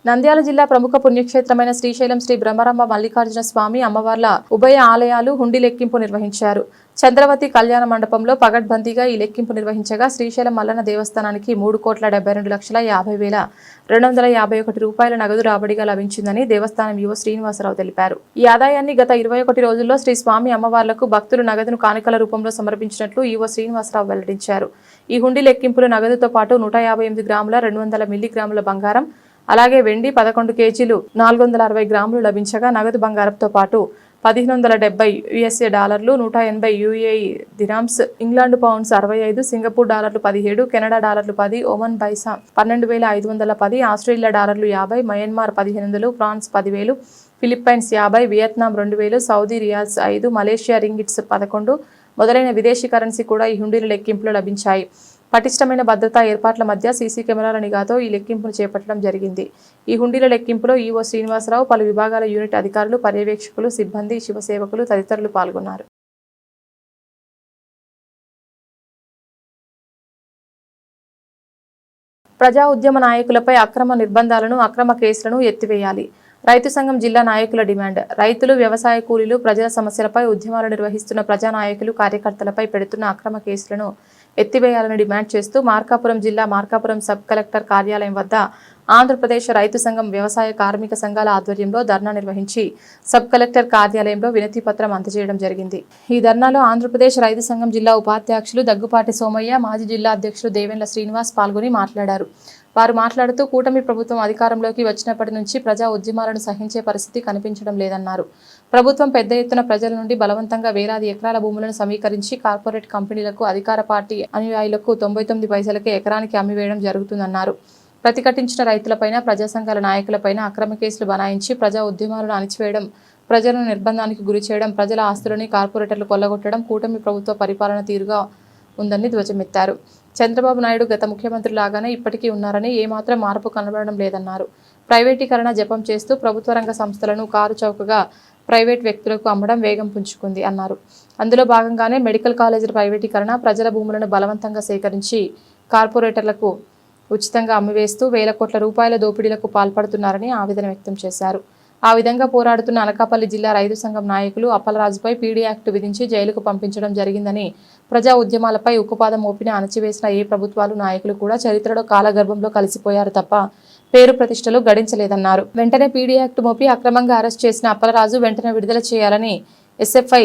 S1: Nandyal జిల్లా ప్రముఖ పుణ్యక్షేత్రమైన శ్రీశైలం శ్రీ బ్రహ్మరమ్మ మల్లికార్జున స్వామి అమ్మవార్ల ఉభయ ఆలయాలు హుండీ లెక్కింపు నిర్వహించారు. చంద్రవతి కళ్యాణ మండపంలో పగడ్బందీగా ఈ లెక్కింపు నిర్వహించగా శ్రీశైలం మల్లన్న దేవస్థానానికి 3,72,50,251 రూపాయల నగదు రాబడిగా లభించిందని దేవస్థానం ఈవో శ్రీనివాసరావు తెలిపారు. ఈ ఆదాయాన్ని గత 21 రోజుల్లో శ్రీ స్వామి అమ్మవార్లకు భక్తులు నగదును కానుకల రూపంలో సమర్పించినట్లు ఈవో శ్రీనివాసరావు వెల్లడించారు. ఈ హుండీ లెక్కింపులో నగదుతో పాటు 158 గ్రాముల 200 మిల్లీగ్రాముల బంగారం, అలాగే వెండి 11 కేజీలు 460 గ్రాములు లభించగా నగదు బంగారంతో పాటు 1570 యుఎస్ఏ డాలర్లు, 180 UAE dirhams, England pounds 65, Singapore డాలర్లు 17, కెనడా డాలర్లు 10, ఒమన్ పైసా 12,510, ఆస్ట్రేలియా డాలర్లు 50, Myanmar 1500, France 10,000, Philippines 50, Vietnam 2,000, Saudi riyals 5, Malaysia ringgits 11 మొదలైన విదేశీ కరెన్సీ కూడా ఈ హుండీల లెక్కింపులో లభించాయి. పటిష్టమైన భద్రతా ఏర్పాట్ల మధ్య సీసీ కెమెరాల నిఘాతో ఈ లెక్కింపును చేపట్టడం జరిగింది. ఈ హుండీల లెక్కింపులో ఈవో శ్రీనివాసరావు, పలు విభాగాల యూనిట్ అధికారులు, పర్యవేక్షకులు, సిబ్బంది, శివసేవకులు తదితరులు పాల్గొన్నారు. ప్రజా ఉద్యమ నాయకులపై అక్రమ నిర్బంధాలను, అక్రమ కేసులను ఎత్తివేయాలి. రైతు సంఘం జిల్లా నాయకుల డిమాండ్. రైతులు, వ్యవసాయ కూలీలు, ప్రజల సమస్యలపై ఉద్యమాలు నిర్వహిస్తున్న ప్రజా నాయకులు, కార్యకర్తలపై పెడుతున్న అక్రమ కేసులను ఎత్తివేయాలని డిమాండ్ చేస్తూ మార్కాపురం జిల్లా మార్కాపురం సబ్ కలెక్టర్ కార్యాలయం వద్ద ఆంధ్రప్రదేశ్ రైతు సంఘం, వ్యవసాయ కార్మిక సంఘాల ఆధ్వర్యంలో ధర్నా నిర్వహించి సబ్ కలెక్టర్ కార్యాలయంలో వినతి పత్రం అందజేయడం జరిగింది. ఈ ధర్నాలో ఆంధ్రప్రదేశ్ రైతు సంఘం జిల్లా ఉపాధ్యక్షులు దగ్గుపాటి సోమయ్య, మాజీ జిల్లా అధ్యక్షులు దేవెండ్ల శ్రీనివాస్ పాల్గొని మాట్లాడారు. వారు మాట్లాడుతూ కూటమి ప్రభుత్వం అధికారంలోకి వచ్చినప్పటి నుంచి ప్రజా ఉద్యమాలను సహించే పరిస్థితి కనిపించడం లేదన్నారు. ప్రభుత్వం పెద్ద ఎత్తున ప్రజల నుండి బలవంతంగా వేలాది ఎకరాల భూములను సమీకరించి కార్పొరేట్ కంపెనీలకు, అధికార పార్టీ అనుయాయులకు 99 పైసలకే ఎకరానికి అమ్మివేయడం జరుగుతుందన్నారు. ప్రతిఘటించిన రైతులపైన, ప్రజా సంఘాల నాయకులపైన అక్రమ కేసులు బనాయించి ప్రజా ఉద్యమాలను అణిచివేయడం, ప్రజలను నిర్బంధానికి గురి చేయడం, ప్రజల ఆస్తులని కార్పొరేటర్లు కొల్లగొట్టడం కూటమి ప్రభుత్వ పరిపాలన తీరుగా ఉందని ధ్వజమెత్తారు. చంద్రబాబు నాయుడు గత ముఖ్యమంత్రి లాగానే ఇప్పటికీ ఉన్నారని, ఏమాత్రం మార్పు కనబడడం లేదన్నారు. ప్రైవేటీకరణ జపం చేస్తూ ప్రభుత్వ రంగ సంస్థలను కారు చౌకగా ప్రైవేట్ వ్యక్తులకు అమ్మడం వేగం పుంజుకుంది అన్నారు. అందులో భాగంగానే మెడికల్ కాలేజీల ప్రైవేటీకరణ, ప్రజల భూములను బలవంతంగా సేకరించి కార్పొరేటర్లకు ఉచితంగా అమ్మివేస్తూ వేల కోట్ల రూపాయల దోపిడీలకు పాల్పడుతున్నారని ఆవేదన వ్యక్తం చేశారు. ఆ విధంగా పోరాడుతున్న అనకాపల్లి జిల్లా రైతు సంఘం నాయకులు అప్పలరాజుపై పీడీ యాక్ట్ విధించి జైలుకు పంపించడం జరిగిందని, ప్రజా ఉద్యమాలపై ఉక్కుపాదం మోపిన అణచివేసిన ఏ ప్రభుత్వాలు, నాయకులు కూడా చరిత్రలో కాలగర్భంలో కలిసిపోయారు తప్ప పేరు ప్రతిష్టలు గడించలేదన్నారు. వెంటనే పీడీ యాక్ట్ మోపి అక్రమంగా అరెస్ట్ చేసిన అప్పలరాజు వెంటనే విడుదల చేయాలని ఎస్ఎఫ్ఐ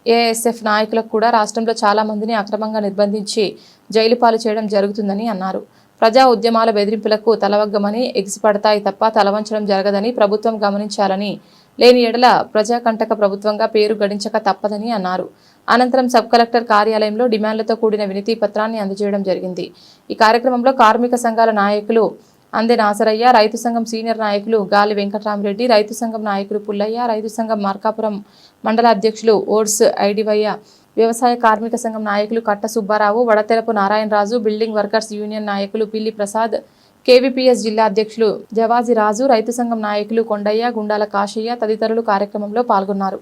S1: ఏఎస్ఎఫ్ నాయకులకు కూడా రాష్ట్రంలో చాలా మందిని అక్రమంగా నిర్బంధించి జైలు పాలు చేయడం జరుగుతుందని అన్నారు. ప్రజా ఉద్యమాల బెదిరింపులకు తలవగ్గమని ఎగిసిపడతాయి తప్ప తలవంచడం జరగదని ప్రభుత్వం గమనించాలని, లేని ఎడల ప్రజాకంటక ప్రభుత్వంగా పేరు గడించక తప్పదని అన్నారు. అనంతరం సబ్ కలెక్టర్ కార్యాలయంలో డిమాండ్లతో కూడిన వినతి పత్రాన్ని అందజేయడం జరిగింది. ఈ కార్యక్రమంలో కార్మిక సంఘాల నాయకులు అందే నాసరయ్య, రైతు సంఘం సీనియర్ నాయకులు గాలి వెంకటరామరెడ్డి, రైతు సంఘం నాయకులు పుల్లయ్య, రైతు సంఘం మార్కాపురం మండల అధ్యక్షులు ఓడ్స్ ఐడివయ్య, వ్యవసాయ కార్మిక సంఘం నాయకులు Katta Subbarao, Vadaterapu Narayanaraju, building workers union నాయకులు పిల్లి ప్రసాద్, కేవీపీఎస్ జిల్లా అధ్యక్షులు జవాజీ రాజు, రైతు సంఘం నాయకులు కొండయ్య, గుండాల కాశయ్య తదితరులు కార్యక్రమంలో పాల్గొన్నారు.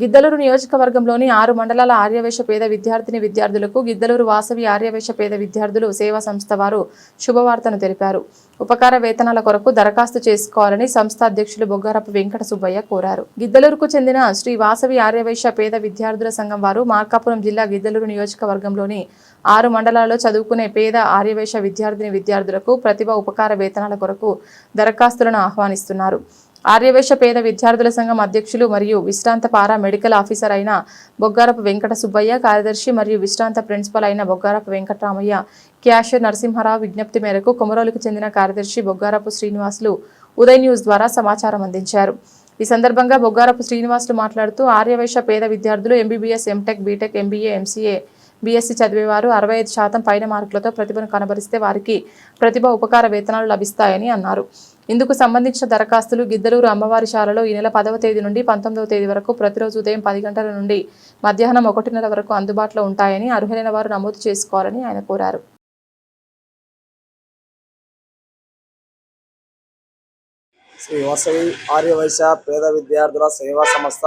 S1: గిద్దలూరు నియోజకవర్గంలోని 6 మండలాల ఆర్యవైశ్య పేద విద్యార్థులకు గిద్దలూరు వాసవి ఆర్యవైశ్య పేద విద్యార్థులు సేవా సంస్థ వారు శుభవార్తను తెలిపారు. ఉపకార వేతనాల కొరకు దరఖాస్తు చేసుకోవాలని సంస్థ అధ్యక్షులు బొగ్గారపు వెంకట సుబ్బయ్య కోరారు. గిద్దలూరుకు చెందిన శ్రీ వాసవి ఆర్యవైశ్య పేద విద్యార్థుల సంఘం వారు మార్కాపురం జిల్లా గిద్దలూరు నియోజకవర్గంలోని 6 మండలాల్లో చదువుకునే పేద ఆర్యవైశ్య విద్యార్థులకు ప్రతిభ ఉపకార వేతనాల కొరకు దరఖాస్తులను ఆహ్వానిస్తున్నారు. ఆర్యవైశ్య పేద విద్యార్థుల సంఘం అధ్యక్షులు మరియు విశ్రాంత పారా మెడికల్ ఆఫీసర్ అయిన బొగ్గారపు వెంకట సుబ్బయ్య, కార్యదర్శి మరియు విశ్రాంత ప్రిన్సిపల్ అయిన బొగ్గారపు వెంకటరామయ్య, క్యాషియర్ నరసింహారావు విజ్ఞప్తి మేరకు కొమరోలుకు చెందిన కార్యదర్శి బొగ్గారపు శ్రీనివాసులు ఉదయ్ న్యూస్ ద్వారా సమాచారం అందించారు. ఈ సందర్భంగా బొగ్గారపు శ్రీనివాసులు మాట్లాడుతూ ఆర్యవైశ్య పేద విద్యార్థులు MBBS, MTech, BTech, MBA, MCA, BSc చదివేవారు 65% పైన మార్కులతో ప్రతిభను కనబరిస్తే వారికి ప్రతిభ ఉపకార వేతనాలు లభిస్తాయని అన్నారు. ఇందుకు సంబంధించిన దరఖాస్తులు గిద్దలూరు అమ్మవారి శాలలో ఈ నెల 10వ తేదీ నుండి 19వ తేదీ వరకు ప్రతిరోజు ఉదయం 10 గంటల నుండి మధ్యాహ్నం 1:30 వరకు అందుబాటులో ఉంటాయని, అర్హులైన వారు నమోదు చేసుకోవాలని ఆయన కోరారు.
S8: శ్రీ వాసవి ఆర్యవైశ్య పేద విద్యార్థుల సేవా సంస్థ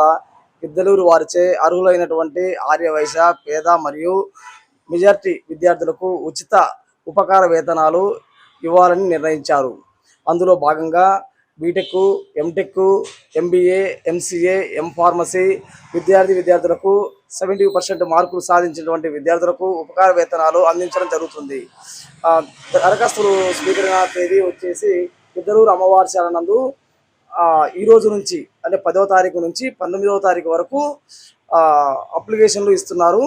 S8: గిద్దలూరు వారిచే అర్హులైనటువంటి ఆర్యవైశ్య పేద మరియు మెజార్టీ విద్యార్థులకు ఉచిత ఉపకార వేతనాలు ఇవ్వాలని నిర్ణయించారు. అందులో భాగంగా BTech, MTech, MBA, MCA, MPharmacy విద్యార్థులకు 70% మార్కులు సాధించినటువంటి విద్యార్థులకు ఉపకార వేతనాలు అందించడం జరుగుతుంది. దరఖాస్తులు స్వీకరణ తేదీ వచ్చేసి గిద్దలూరు అమ్మవారి శాల నందు ఈ రోజు నుంచి అంటే 10వ తారీఖు నుంచి 19వ తారీఖు వరకు అప్లికేషన్లు ఇస్తున్నారు.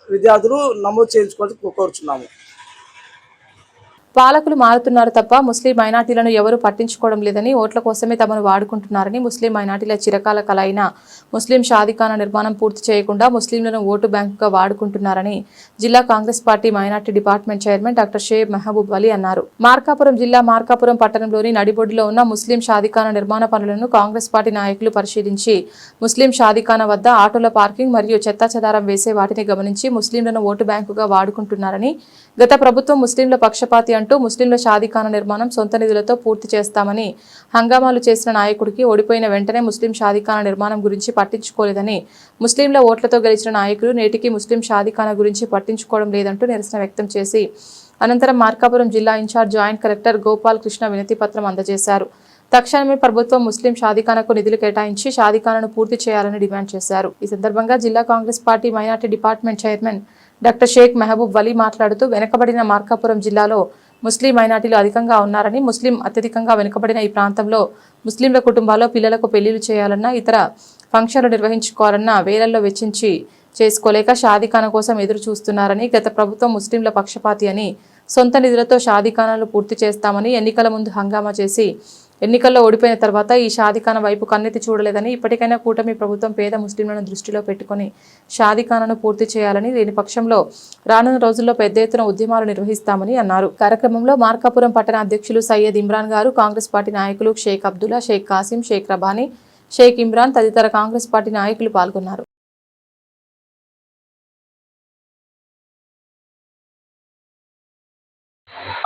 S8: విద్యార్థులు నమోదు చేయించుకోవాలని కోరుచున్నాము.
S1: పాలకులు మారుతున్నారు తప్ప ముస్లిం మైనార్టీలను ఎవరూ పట్టించుకోవడం లేదని, ఓట్ల కోసమే తమను వాడుకుంటున్నారని, ముస్లిం మైనార్టీల చిరకాల కల అయిన ముస్లిం షాదీఖానా నిర్మాణం పూర్తి చేయకుండా ముస్లింలను ఓటు బ్యాంకుగా వాడుకుంటున్నారని జిల్లా Congress party minority department chairman doctor Sheikh Mehboob Ali అన్నారు. మార్కాపురం జిల్లా మార్కాపురం పట్టణంలోని నడిబొడ్డులో ఉన్న ముస్లిం షాదీఖానా నిర్మాణ పనులను కాంగ్రెస్ పార్టీ నాయకులు పరిశీలించి ముస్లిం షాదీఖానా వద్ద ఆటోల పార్కింగ్ మరియు చెత్తాచెదారం వేసే వాటిని గమనించి ముస్లింలను ఓటు బ్యాంకుగా వాడుకుంటున్నారని, గత ప్రభుత్వం ముస్లింల పక్షపాతి అంటూ ముస్లింల షాదీఖానా నిర్మాణం సొంత నిధులతో పూర్తి చేస్తామని హంగామాలు చేసిన నాయకుడికి ఓడిపోయిన వెంటనే ముస్లిం షాదీఖానా నిర్మాణం గురించి పట్టించుకోలేదని, ముస్లింల ఓట్లతో గెలిచిన నాయకులు నేటికి ముస్లిం షాదీఖానా గురించి పట్టించుకోవడం లేదంటూ నిరసన వ్యక్తం చేసి అనంతరం మార్కాపురం జిల్లా in charge joint collector Gopal Krishna వినతి పత్రం అందజేశారు. తక్షణమే ప్రభుత్వం ముస్లిం షాదీఖానాకు నిధులు కేటాయించి షాదీఖానాను పూర్తి చేయాలని డిమాండ్ చేశారు. ఈ సందర్భంగా జిల్లా Congress party minority department chairman doctor Sheikh Mehboob Ali మాట్లాడుతూ వెనుకబడిన మార్కాపురం జిల్లాలో ముస్లిం మైనార్టీలు అధికంగా ఉన్నారని, ముస్లిం అత్యధికంగా వెనుకబడిన ఈ ప్రాంతంలో ముస్లింల కుటుంబాల్లో పిల్లలకు పెళ్లిళ్లు చేయాలన్నా, ఇతర ఫంక్షన్లు నిర్వహించుకోవాలన్నా వేలల్లో వెచ్చించి చేసుకోలేక షాదీఖానా కోసం ఎదురు చూస్తున్నారని, గత ప్రభుత్వం ముస్లింల పక్షపాతి అని, సొంత నిధులతో షాదీఖానాలు పూర్తి చేస్తామని ఎన్నికల ముందు హంగామా చేసి ఎన్నికల్లో ఓడిపోయిన తర్వాత ఈ షాదీఖానా వైపు కన్నెత్తి చూడలేదని, ఇప్పటికైనా కూటమి ప్రభుత్వం పేద ముస్లింలను దృష్టిలో పెట్టుకుని షాదీఖానాను పూర్తి చేయాలని, లేని పక్షంలో రానున్న రోజుల్లో పెద్ద ఎత్తున ఉద్యమాలు నిర్వహిస్తామని అన్నారు. కార్యక్రమంలో మార్కాపురం పట్టణ అధ్యక్షులు సయ్యద్ ఇమ్రాన్ గారు, కాంగ్రెస్ పార్టీ నాయకులు షేక్ అబ్దుల్లా, షేక్ కాసిం, షేక్ రబానీ, షేక్ ఇమ్రాన్ తదితర కాంగ్రెస్ పార్టీ నాయకులు పాల్గొన్నారు.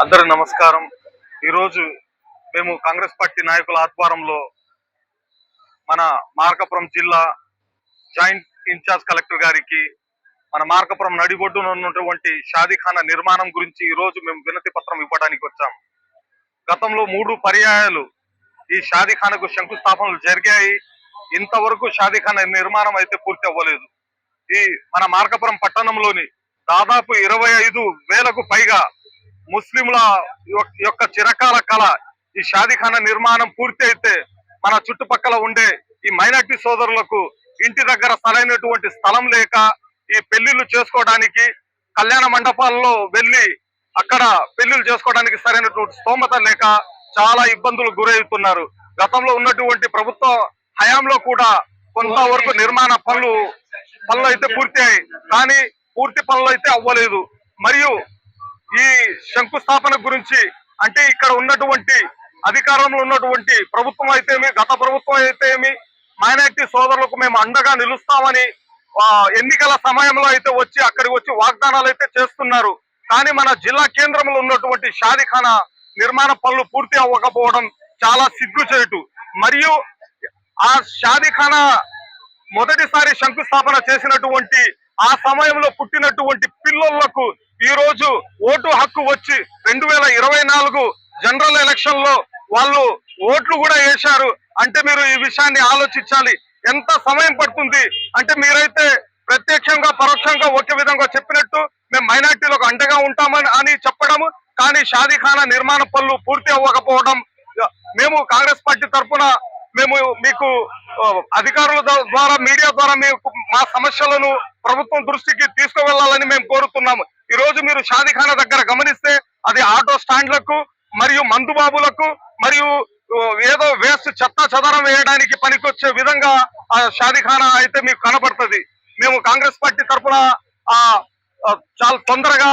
S9: అందరూ నమస్కారం. ఈరోజు మేము కాంగ్రెస్ పార్టీ నాయకుల ఆధ్వర్యంలో మన మార్కాపురం జిల్లా జాయింట్ ఇన్ఛార్జ్ కలెక్టర్ గారికి మన మార్కాపురం నడిబొడ్డున ఉన్నటువంటి షాదీఖానా నిర్మాణం గురించి ఈరోజు మేము వినతి పత్రం ఇవ్వడానికి వచ్చాం. గతంలో 3 పర్యాయాలు ఈ షాదీఖానాకు శంకుస్థాపనలు జరిగాయి. ఇంతవరకు షాదీఖానా నిర్మాణం అయితే పూర్తి అవ్వలేదు. ఈ మన మార్కాపురం పట్టణంలోని దాదాపు 25,000కు పైగా ముస్లింల యొక్క చిరకాల కళ ఈ షాదీఖానా నిర్మాణం పూర్తి అయితే మన చుట్టుపక్కల ఉండే ఈ మైనార్టీ సోదరులకు ఇంటి దగ్గర సరైనటువంటి స్థలం లేక ఈ పెళ్లిళ్ళు చేసుకోవడానికి కళ్యాణ మండపాల్లో వెళ్ళి అక్కడ పెళ్లిళ్ళు చేసుకోవడానికి సరైనటువంటి స్తోమత లేక చాలా ఇబ్బందులు గురవుతున్నారు. గతంలో ఉన్నటువంటి ప్రభుత్వ హయాంలో కూడా కొంతవరకు నిర్మాణ పనులు అయితే పూర్తయ్యాయి, కానీ పూర్తి పనులు అయితే అవ్వలేదు. మరియు ఈ శంకుస్థాపన గురించి అంటే ఇక్కడ ఉన్నటువంటి అధికారంలో ఉన్నటువంటి ప్రభుత్వం అయితేమి, గత ప్రభుత్వం అయితేమి, మైనార్టీ సోదరులకు మేము అండగా నిలుస్తామని ఎన్నికల సమయంలో అయితే వచ్చి అక్కడికి వచ్చి వాగ్దానాలు అయితే చేస్తున్నారు. కానీ మన జిల్లా కేంద్రంలో ఉన్నటువంటి షాదీఖానా నిర్మాణ పనులు పూర్తి అవ్వకపోవడం చాలా సిగ్గుచేటు. మరియు ఆ షాదీఖానా మొదటిసారి శంకుస్థాపన చేసినటువంటి ఆ సమయంలో పుట్టినటువంటి పిల్లలకు ఈ రోజు ఓటు హక్కు వచ్చి 2024 జనరల్ ఎలక్షన్ లో వాళ్ళు ఓట్లు కూడా వేశారు. అంటే మీరు ఈ విషయాన్ని ఆలోచించాలి. ఎంత సమయం పడుతుంది అంటే మీరైతే ప్రత్యక్షంగా పరోక్షంగా ఒకే విధంగా చెప్పినట్టు మేము మైనార్టీలకు అండగా ఉంటామని అని చెప్పడము, కానీ షాదీఖానా నిర్మాణ పనులు పూర్తి అవ్వకపోవడం మేము కాంగ్రెస్ పార్టీ తరఫున మేము మీకు అధికారుల ద్వారా మీడియా ద్వారా మీకు మా సమస్యలను ప్రభుత్వం దృష్టికి తీసుకువెళ్లాలని మేము కోరుతున్నాము. ఈ రోజు మీరు షాదీఖానా దగ్గర గమనిస్తే అది ఆటో స్టాండ్లకు మరియు మందుబాబులకు మరియు ఏదో వేస్ట్ చెత్త చెదరం వేయడానికి పనికొచ్చే విధంగా ఆ షాదీఖానా అయితే మీకు కనబడుతుంది. మేము కాంగ్రెస్ పార్టీ తరఫున చాలా తొందరగా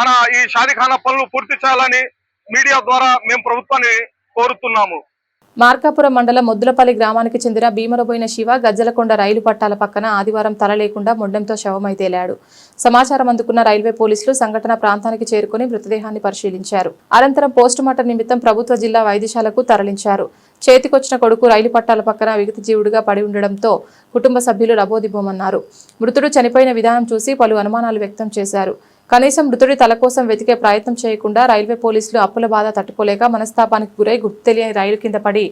S9: మన ఈ షాదీఖానా పనులు పూర్తి చేయాలని మీడియా ద్వారా మేము ప్రభుత్వాన్ని కోరుతున్నాము.
S1: మార్కాపురం మండలం మొద్దులపల్లి గ్రామానికి చెందిన భీమరబోయిన శివ గజ్జలకొండ రైలు పట్టాల పక్కన ఆదివారం తల లేకుండా మొండెంతో శవమై తేలాడు. సమాచారం అందుకున్న రైల్వే పోలీసులు సంఘటన ప్రాంతానికి చేరుకుని మృతదేహాన్ని పరిశీలించారు. అనంతరం పోస్టుమార్టం నిమిత్తం ప్రభుత్వ జిల్లా వైద్యశాలకు తరలించారు. చేతికొచ్చిన కొడుకు రైలు పట్టాల పక్కన విగత జీవుడిగా పడి ఉండడంతో కుటుంబ సభ్యులు లబోదిబోమన్నారు. మృతుడు చనిపోయిన విధానం చూసి పలు అనుమానాలు వ్యక్తం చేశారు. కనీసం మృతుడి తల కోసం వెతికే ప్రయత్నం చేయకుండా రైల్వే పోలీసులు అప్పుల బాధ తట్టుకోలేక మనస్తాపానికి గురై గుర్తు తెలియని రైలు కింద పడి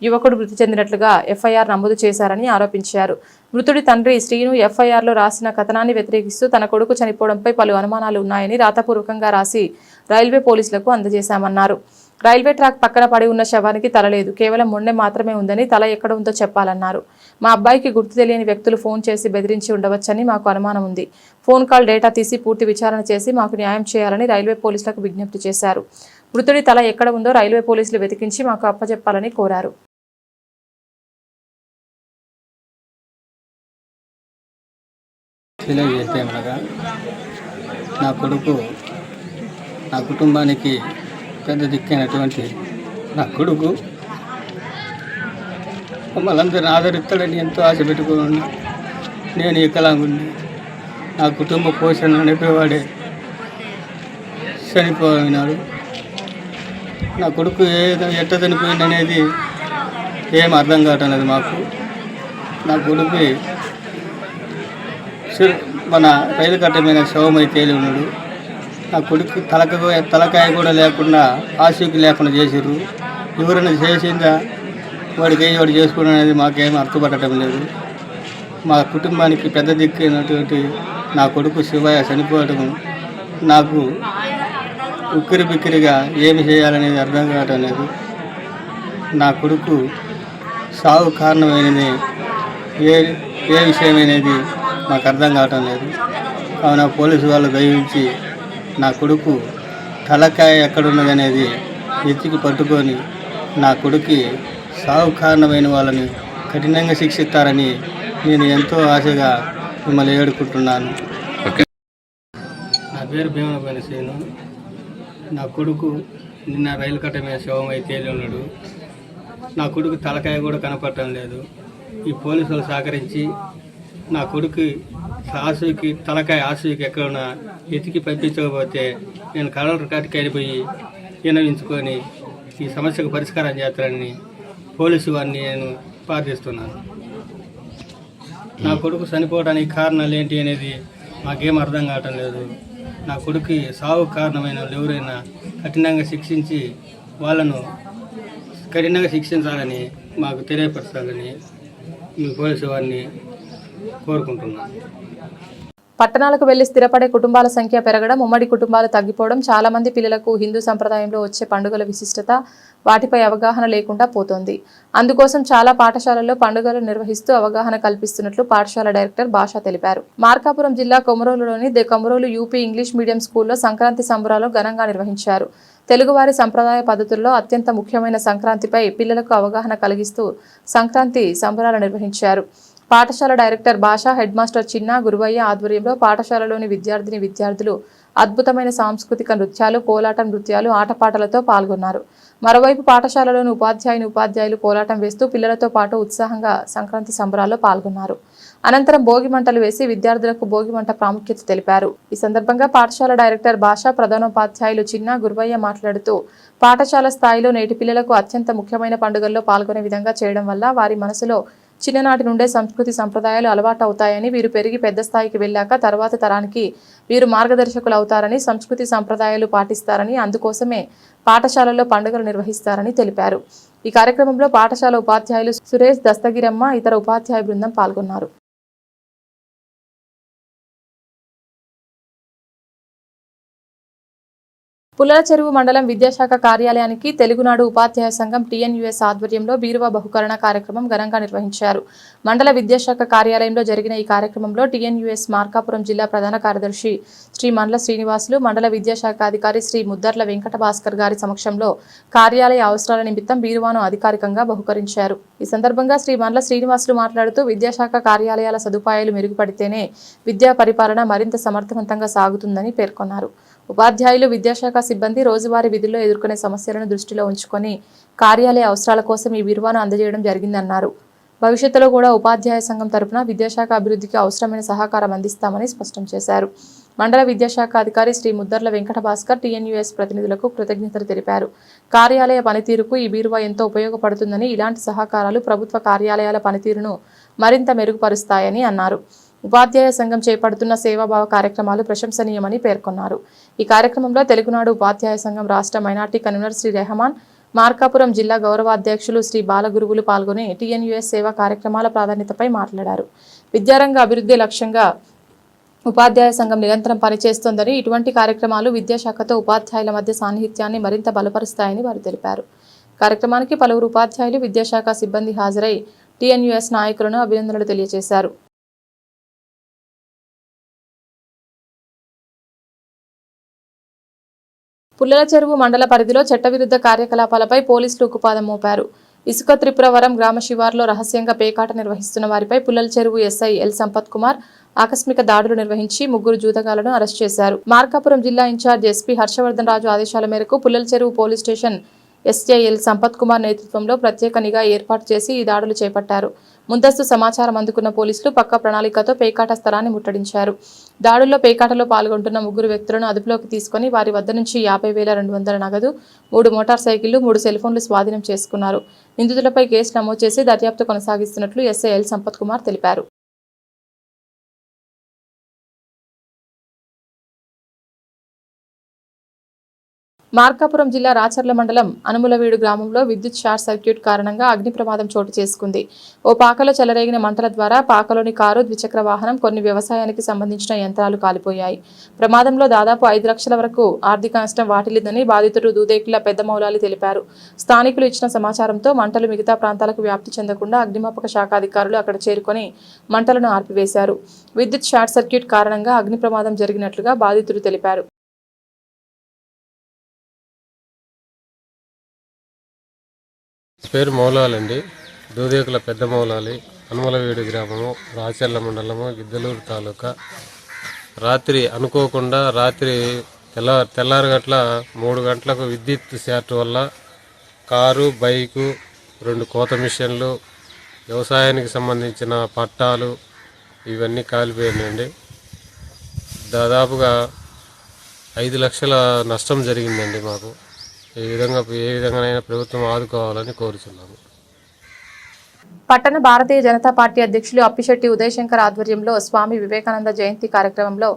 S1: యువకుడు మృతి చెందినట్లుగా ఎఫ్ఐఆర్ నమోదు చేశారని ఆరోపించారు. మృతుడి తండ్రి శ్రీను ఎఫ్ఐఆర్లో రాసిన కథనాన్ని వ్యతిరేకిస్తూ తన కొడుకు చనిపోవడంపై పలు అనుమానాలు ఉన్నాయని రాతపూర్వకంగా రాసి రైల్వే పోలీసులకు అందజేశామన్నారు. రైల్వే ట్రాక్ పక్కన పడి ఉన్న శవానికి తల లేదు, కేవలం మొండెం మాత్రమే ఉందని, తల ఎక్కడ ఉందో చెప్పాలన్నారు. మా అబ్బాయికి గుర్తు తెలియని వ్యక్తులు ఫోన్ చేసి బెదిరించి ఉండవచ్చని మాకు అనుమానం ఉంది. ఫోన్ కాల్ డేటా తీసి పూర్తి విచారణ చేసి మాకు న్యాయం చేయాలని రైల్వే పోలీసులకు విజ్ఞప్తి చేశారు. మృతుడి తల ఎక్కడ ఉందో రైల్వే పోలీసులు వెతికించి మాకు అప్పచెప్పాలని కోరారు.
S10: నా కొడుకు నా కుటుంబానికి పెద్ద దిక్కైనటువంటి నా కొడుకు మమ్మల్ని అందరిని ఆదరిస్తాడని ఎంతో ఆశ పెట్టుకుని నేను వికలాంగుని, నా కుటుంబ పోషణ నడిపేవాడే చనిపోయినాడు. నా కొడుకు ఎట్ట చనిపోయింది అనేది ఏం అర్థం కావటం లేదు మాకు. నా కొడుకు మన రైలు కట్ట మీద శవమై తేలి ఉన్నాడు. నా కొడుకు తలకాయ కూడా లేకుండా ఆశకి లేకుండా చేసారు. ఎవరైనా చేసిందా వాడికి వాడు చేసుకోవడం అనేది మాకేం అర్థపడటం లేదు. మా కుటుంబానికి పెద్ద దిక్కైనటువంటి నా కొడుకు శివయ్య చనిపోవడం నాకు ఉక్కిరి బిక్కిరిగా ఏమి చేయాలనేది అర్థం కావటం లేదు. నా కొడుకు సాగు కారణమైనది ఏ విషయమైనది మాకు అర్థం కావటం లేదు. కావున పోలీసు వాళ్ళు దయించి నా కొడుకు తలకాయ ఎక్కడున్నదనేది ఎత్తికి పట్టుకొని నా కొడుకు సాగు కారణమైన వాళ్ళని కఠినంగా శిక్షిస్తారని నేను ఎంతో ఆశగా మిమ్మల్ని వేడుకుంటున్నాను. నా పేరు భీమనపల్లి శ్రీను. నా కొడుకు నిన్న రైలు కట్ట మీద శవమై తేలి ఉన్నాడు. నా కొడుకు తలకాయ కూడా కనపడటం లేదు. ఈ పోలీసులు సహకరించి నా కొడుకు తలకాయ ఆశకి ఎక్కడున్నా ఎతికి పంపించకపోతే నేను కలెక్టర్ కాటికి వెళ్ళిపోయి విన్నవించుకొని ఈ సమస్యకు పరిష్కారం చేస్తానని పోలీసు వారిని నేను ప్రార్థిస్తున్నాను. నా కొడుకు చనిపోవడానికి కారణాలు ఏంటి అనేది మాకేం అర్థం కావటం లేదు. నా కొడుకు సాగు కారణమైన వాళ్ళు ఎవరైనా కఠినంగా శిక్షించి వాళ్ళను కఠినంగా శిక్షించాలని మాకు తెలియపరచాలని మీ పోలీసు వారిని కోరుకుంటున్నాను.
S1: పట్టణాలకు వెళ్లి స్థిరపడే కుటుంబాల సంఖ్య పెరగడం, ఉమ్మడి కుటుంబాలు తగ్గిపోవడం, చాలా మంది పిల్లలకు హిందూ సంప్రదాయంలో వచ్చే పండుగల విశిష్టత, వాటిపై అవగాహన లేకుండా పోతోంది. అందుకోసం చాలా పాఠశాలల్లో పండుగలు నిర్వహిస్తూ అవగాహన కల్పిస్తున్నట్లు పాఠశాల డైరెక్టర్ భాష తెలిపారు. మార్కాపురం జిల్లా కొమరోలులోని the Komarolu UP English medium స్కూల్లో సంక్రాంతి సంబరాలు ఘనంగా నిర్వహించారు. తెలుగువారి సంప్రదాయ పద్ధతుల్లో అత్యంత ముఖ్యమైన సంక్రాంతిపై పిల్లలకు అవగాహన కలిగిస్తూ సంక్రాంతి సంబరాలు నిర్వహించారు. పాఠశాల డైరెక్టర్ భాష, హెడ్ మాస్టర్ చిన్న గురువయ్య ఆధ్వర్యంలో పాఠశాలలోని విద్యార్థులు అద్భుతమైన సాంస్కృతిక నృత్యాలు, కోలాటం నృత్యాలు, ఆటపాటలతో పాల్గొన్నారు. మరోవైపు పాఠశాలలోని ఉపాధ్యాయులు కోలాటం వేస్తూ పిల్లలతో పాటు ఉత్సాహంగా సంక్రాంతి సంబరాల్లో పాల్గొన్నారు. అనంతరం భోగి మంటలు వేసి విద్యార్థులకు భోగి మంట ప్రాముఖ్యత తెలిపారు. ఈ సందర్భంగా పాఠశాల డైరెక్టర్ భాష, ప్రధానోపాధ్యాయులు చిన్న గురువయ్య మాట్లాడుతూ పాఠశాల స్థాయిలో నేటి పిల్లలకు అత్యంత ముఖ్యమైన పండుగల్లో పాల్గొనే విధంగా చేయడం వల్ల వారి మనసులో చిన్ననాటి నుండే సంస్కృతి సంప్రదాయాలు అలవాటు అవుతాయని, వీరు పెరిగి పెద్ద స్థాయికి వెళ్ళాక తర్వాత తరానికి వీరు మార్గదర్శకులు అవుతారని, సంస్కృతి సంప్రదాయాలు పాటిస్తారని, అందుకోసమే పాఠశాలల్లో పండుగలు నిర్వహిస్తారని తెలిపారు. ఈ కార్యక్రమంలో పాఠశాల ఉపాధ్యాయులు సురేష్, దస్తగిరమ్మ, ఇతర ఉపాధ్యాయ బృందం పాల్గొన్నారు. పుల్లల చెరువు మండలం విద్యాశాఖ కార్యాలయానికి తెలుగునాడు ఉపాధ్యాయ సంఘం టీఎన్యూఎస్ ఆధ్వర్యంలో బీరువా బహుకరణ కార్యక్రమం ఘనంగా నిర్వహించారు. మండల విద్యాశాఖ కార్యాలయంలో జరిగిన ఈ కార్యక్రమంలో టీఎన్యూఎస్ మార్కాపురం జిల్లా ప్రధాన కార్యదర్శి శ్రీ మండల శ్రీనివాసులు, మండల విద్యాశాఖ అధికారి శ్రీ ముద్దర్ల వెంకట భాస్కర్ గారి సమక్షంలో కార్యాలయ అవసరాల నిమిత్తం బీరువాను అధికారికంగా బహుకరించారు. ఈ సందర్భంగా శ్రీ మండల శ్రీనివాసులు మాట్లాడుతూ విద్యాశాఖ కార్యాలయాల సదుపాయాలు మెరుగుపడితేనే విద్యా పరిపాలన మరింత సమర్థవంతంగా సాగుతుందని పేర్కొన్నారు. ఉపాధ్యాయులు, విద్యాశాఖ సిబ్బంది రోజువారీ విధుల్లో ఎదుర్కొనే సమస్యలను దృష్టిలో ఉంచుకొని కార్యాలయ అవసరాల కోసం ఈ బీరువాను అందజేయడం జరిగిందన్నారు. భవిష్యత్తులో కూడా ఉపాధ్యాయ సంఘం తరపున విద్యాశాఖ అభివృద్ధికి అవసరమైన సహకారం అందిస్తామని స్పష్టం చేశారు. మండల విద్యాశాఖ అధికారి శ్రీ ముద్దర్ల వెంకట భాస్కర్ టీఎన్యూఎస్ ప్రతినిధులకు కృతజ్ఞతలు తెలిపారు. కార్యాలయ పనితీరుకు ఈ బీరువా ఎంతో ఉపయోగపడుతుందని, ఇలాంటి సహకారాలు ప్రభుత్వ కార్యాలయాల పనితీరును మరింత మెరుగుపరుస్తాయని అన్నారు. ఉపాధ్యాయ సంఘం చేపడుతున్న సేవాభావ కార్యక్రమాలు ప్రశంసనీయమని పేర్కొన్నారు. ఈ కార్యక్రమంలో తెలుగునాడు ఉపాధ్యాయ సంఘం రాష్ట్ర మైనార్టీ కన్వీనర్ శ్రీ రెహమాన్, మార్కాపురం జిల్లా గౌరవాధ్యక్షులు శ్రీ బాలగురువులు పాల్గొని టీఎన్యూఎస్ సేవా కార్యక్రమాల ప్రాధాన్యతపై మాట్లాడారు. విద్యారంగ అభివృద్ధి లక్ష్యంగా ఉపాధ్యాయ సంఘం నిరంతరం పనిచేస్తోందని, ఇటువంటి కార్యక్రమాలు విద్యాశాఖతో ఉపాధ్యాయుల మధ్య సాన్నిహిత్యాన్ని మరింత బలపరుస్తాయని వారు తెలిపారు. కార్యక్రమానికి పలువురు ఉపాధ్యాయులు, విద్యాశాఖ సిబ్బంది హాజరై టీఎన్యూఎస్ నాయకులను అభినందనలు తెలియజేశారు. పుల్లల చెరువు మండల పరిధిలో చట్టవిరుద్ధ కార్యకలాపాలపై పోలీసులు ఉక్కుపాదం మోపారు. ఇసుక త్రిపురవరం గ్రామ శివార్లో రహస్యంగా పేకాట నిర్వహిస్తున్న వారిపై పుల్లల చెరువు ఎస్ఐ ఎల్ సంపత్ కుమార్ ఆకస్మిక దాడులు నిర్వహించి 3 జూదగాళ్లను అరెస్ట్ చేశారు. మార్కాపురం జిల్లా ఇన్ఛార్జ్ ఎస్పీ హర్షవర్ధన్ రాజు ఆదేశాల మేరకు పుల్లల చెరువు police station SI L Sampath Kumar నేతృత్వంలో ప్రత్యేక నిఘా ఏర్పాటు చేసి ఈ దాడులు చేపట్టారు. ముందస్తు సమాచారం అందుకున్న పోలీసులు పక్కా ప్రణాళికతో పేకాట స్థలాన్ని ముట్టడించారు. దాడుల్లో పేకాటలో పాల్గొంటున్న 3 వ్యక్తులను అదుపులోకి తీసుకుని వారి వద్ద నుంచి 50,200 నగదు, 3 మోటార్ సైకిళ్లు, 3 సెల్ ఫోన్లు స్వాధీనం చేసుకున్నారు. నిందితులపై కేసు నమోదు చేసి దర్యాప్తు కొనసాగిస్తున్నట్లు ఎస్ఐ ఎల్ సంపత్ కుమార్ తెలిపారు. మార్కాపురం జిల్లా రాచర్ల మండలం అనుములవీడు గ్రామంలో విద్యుత్ షార్ట్ సర్క్యూట్ కారణంగా అగ్ని ప్రమాదం చోటు చేసుకుంది. ఓ పాకలో చెలరేగిన మంటల ద్వారా పాకలోని కారు, ద్విచక్ర వాహనం, కొన్ని వ్యవసాయానికి సంబంధించిన యంత్రాలు కాలిపోయాయి. ప్రమాదంలో దాదాపు 5 లక్షల వరకు ఆర్థిక నష్టం వాటిల్లిందని బాధితుడు దూదేకుల పెద్ద మౌలాలి తెలిపారు. స్థానికులు ఇచ్చిన సమాచారంతో మంటలు మిగతా ప్రాంతాలకు వ్యాప్తి చెందకుండా అగ్నిమాపక శాఖ అధికారులు అక్కడ చేరుకొని మంటలను ఆర్పివేశారు. విద్యుత్ షార్ట్ సర్క్యూట్ కారణంగా అగ్ని ప్రమాదం జరిగినట్లుగా బాధితుడు తెలిపారు.
S11: పేరు మౌలాలండి. దూదేకుల పెద్ద మౌలాలి, అనుమలవీడు గ్రామము, రాచర్ల మండలము, గిద్దలూరు తాలూకా. రాత్రి అనుకోకుండా తెల్లారగట్ల 3 గంటలకు విద్యుత్ షార్ట్ వల్ల కారు, బైకు, 2 కోత మిషన్లు, వ్యవసాయానికి సంబంధించిన పట్టాలు ఇవన్నీ కాలిపోయినాయండి. దాదాపుగా 5 లక్షల నష్టం జరిగిందండి మాకు. ఏ విధంగానైనా ప్రభుత్వం ఆదుకోవాలని కోరుతున్నాము.
S1: పట్టణ భారతీయ జనతా పార్టీ అధ్యక్షులు అప్పిశెట్టి ఉదయశంకర్ ఆధ్వర్యంలో స్వామి వివేకానంద జయంతి కార్యక్రమంలో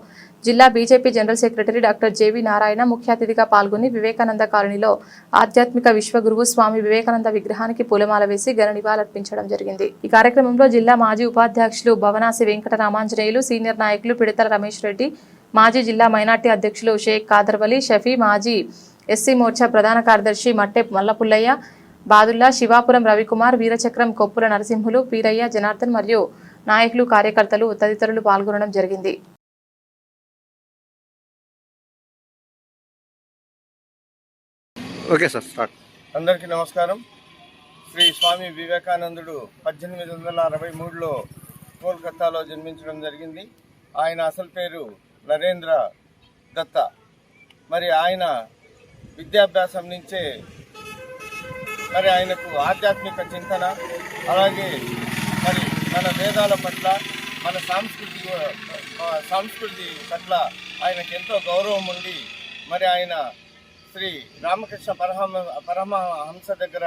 S1: జిల్లా BJP general secretary doctor JV Narayana ముఖ్య అతిథిగా పాల్గొని వివేకానంద కాలనీలో ఆధ్యాత్మిక విశ్వగురువు స్వామి వివేకానంద విగ్రహానికి పూలమాల వేసి ఘన నివాళులర్పించడం జరిగింది. ఈ కార్యక్రమంలో జిల్లా మాజీ ఉపాధ్యక్షులు భవనాసి వెంకట రామాంజనేయులు, సీనియర్ నాయకులు పిడతల రమేష్ రెడ్డి, మాజీ జిల్లా మైనార్టీ అధ్యక్షులు షేక్ కాదర్వలి షఫీ, మాజీ ఎస్సీ మోర్చా ప్రధాన కార్యదర్శి మట్టె మల్లపుల్లయ్య, బాదుల్లా, శివాపురం రవికుమార్, వీరచక్రం కొప్పుల నరసింహులు, పీరయ్య, జనార్దన్ మరియు నాయకులు, కార్యకర్తలు తదితరులు పాల్గొనడం జరిగింది.
S8: Okay sir, start. అందరికీ నమస్కారం. శ్రీ స్వామి వివేకానందుడు 1863లో కోల్కతాలో జన్మించడం జరిగింది. ఆయన అసలు పేరు నరేంద్ర దత్త. మరి ఆయన విద్యాభ్యాసం నుంచే మరి ఆయనకు ఆధ్యాత్మిక చింతన, అలాగే మరి మన వేదాల పట్ల, మన సంస్కృతి పట్ల ఆయనకు ఎంతో గౌరవం ఉండి మరి ఆయన శ్రీ రామకృష్ణ పరమహంస దగ్గర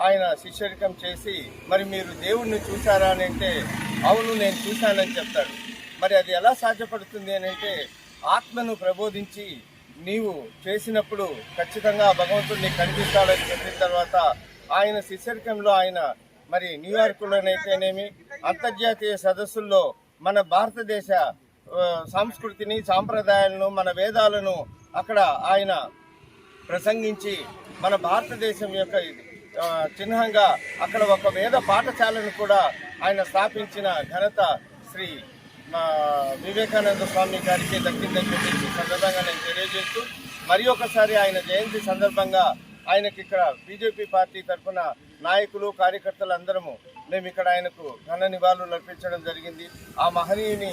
S8: ఆయన శిష్యరికం చేసి మరి మీరు దేవుణ్ణి చూశారా అని అంటే అవును నేను చూశానని చెప్తాడు. మరి అది ఎలా సాధ్యపడుతుంది అని అంటే ఆత్మను ప్రబోధించి నీవు చేసినప్పుడు ఖచ్చితంగా భగవంతుడిని కనిపిస్తాడని చెప్పిన తర్వాత ఆయన శిష్యరికంలో ఆయన మరి న్యూయార్క్లోనైతేనేమి అంతర్జాతీయ సదస్సుల్లో మన భారతదేశ సంస్కృతిని, సాంప్రదాయాలను, మన వేదాలను అక్కడ ఆయన ప్రసంగించి మన భారతదేశం యొక్క చిహ్నంగా అక్కడ ఒక వేద పాఠశాలను కూడా ఆయన స్థాపించిన ఘనత శ్రీ వివేకానంద స్వామి గారికి దక్కిందని చెప్పి సందర్భంగా నేను తెలియజేస్తూ మరి ఒకసారి ఆయన జయంతి సందర్భంగా ఆయనకి ఇక్కడ బీజేపీ పార్టీ తరఫున నాయకులు, కార్యకర్తలు అందరము మేము ఇక్కడ ఆయనకు ఘన నివాళులు అర్పించడం జరిగింది. ఆ మహనీయుని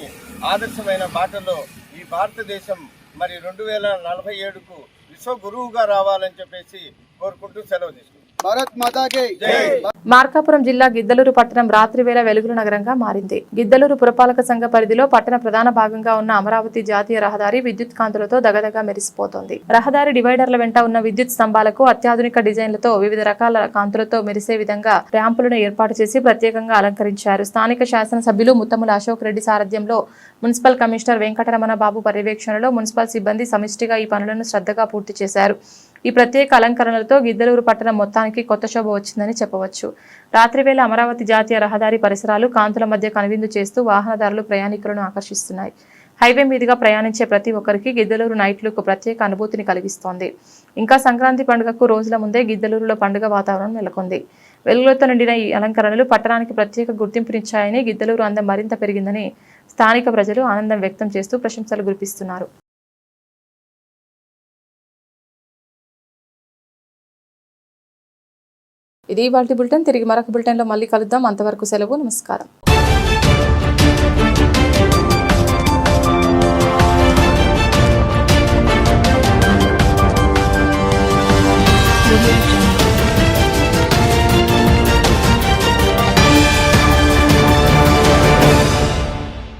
S8: ఆదర్శమైన బాటలో ఈ భారతదేశం మరి 2047కు విశ్వగురువుగా రావాలని చెప్పేసి కోరుకుంటూ సెలవు తీసుకుంటాం. భారత్ మాతాకి జై.
S1: మార్కాపురం జిల్లా గిద్దలూరు పట్టణం రాత్రివేళ వెలుగుల నగరంగా మారింది. గిద్దలూరు పురపాలక సంఘ పరిధిలో పట్టణ ప్రధాన భాగంగా ఉన్న అమరావతి జాతీయ రహదారి విద్యుత్ కాంతులతో దగదగా మెరిసిపోతోంది. రహదారి డివైడర్ల వెంట ఉన్న విద్యుత్ స్తంభాలకు అత్యాధునిక డిజైన్లతో వివిధ రకాల కాంతులతో మెరిసే విధంగా ర్యాంపులను ఏర్పాటు చేసి ప్రత్యేకంగా అలంకరించారు. స్థానిక శాసనసభ్యులు ముత్తముల అశోక్ రెడ్డి సారథ్యంలో మున్సిపల్ కమిషనర్ వెంకటరమణ బాబు పర్యవేక్షణలో మున్సిపల్ సిబ్బంది సమిష్టిగా ఈ పనులను శ్రద్ధగా పూర్తి చేశారు. ఈ ప్రత్యేక అలంకరణలతో గిద్దలూరు పట్టణం మొత్తానికి కొత్త శోభ వచ్చిందని చెప్పవచ్చు. రాత్రివేళ అమరావతి జాతీయ రహదారి పరిసరాలు కాంతుల మధ్య కనువిందు చేస్తూ వాహనదారులు, ప్రయాణికులను ఆకర్షిస్తున్నాయి. హైవే మీదుగా ప్రయాణించే ప్రతి ఒక్కరికి గిద్దలూరు నైట్ లుక్ ప్రత్యేక అనుభూతిని కలిగిస్తోంది. ఇంకా సంక్రాంతి పండుగకు రోజుల ముందే గిద్దలూరులో పండుగ వాతావరణం నెలకొంది. వెలుగులతో నిండిన ఈ అలంకరణలు పట్టణానికి ప్రత్యేక గుర్తింపునిచ్చాయని, గిద్దలూరు అందం మరింత పెరిగిందని స్థానిక ప్రజలు ఆనందం వ్యక్తం చేస్తూ ప్రశంసలు కురిపిస్తున్నారు. ఇది ఇవాల్టి బులెటిన్. తిరిగి మరొక బులెటిన్లో మళ్ళీ కలుద్దాం. అంతవరకు సెలవు. నమస్కారం.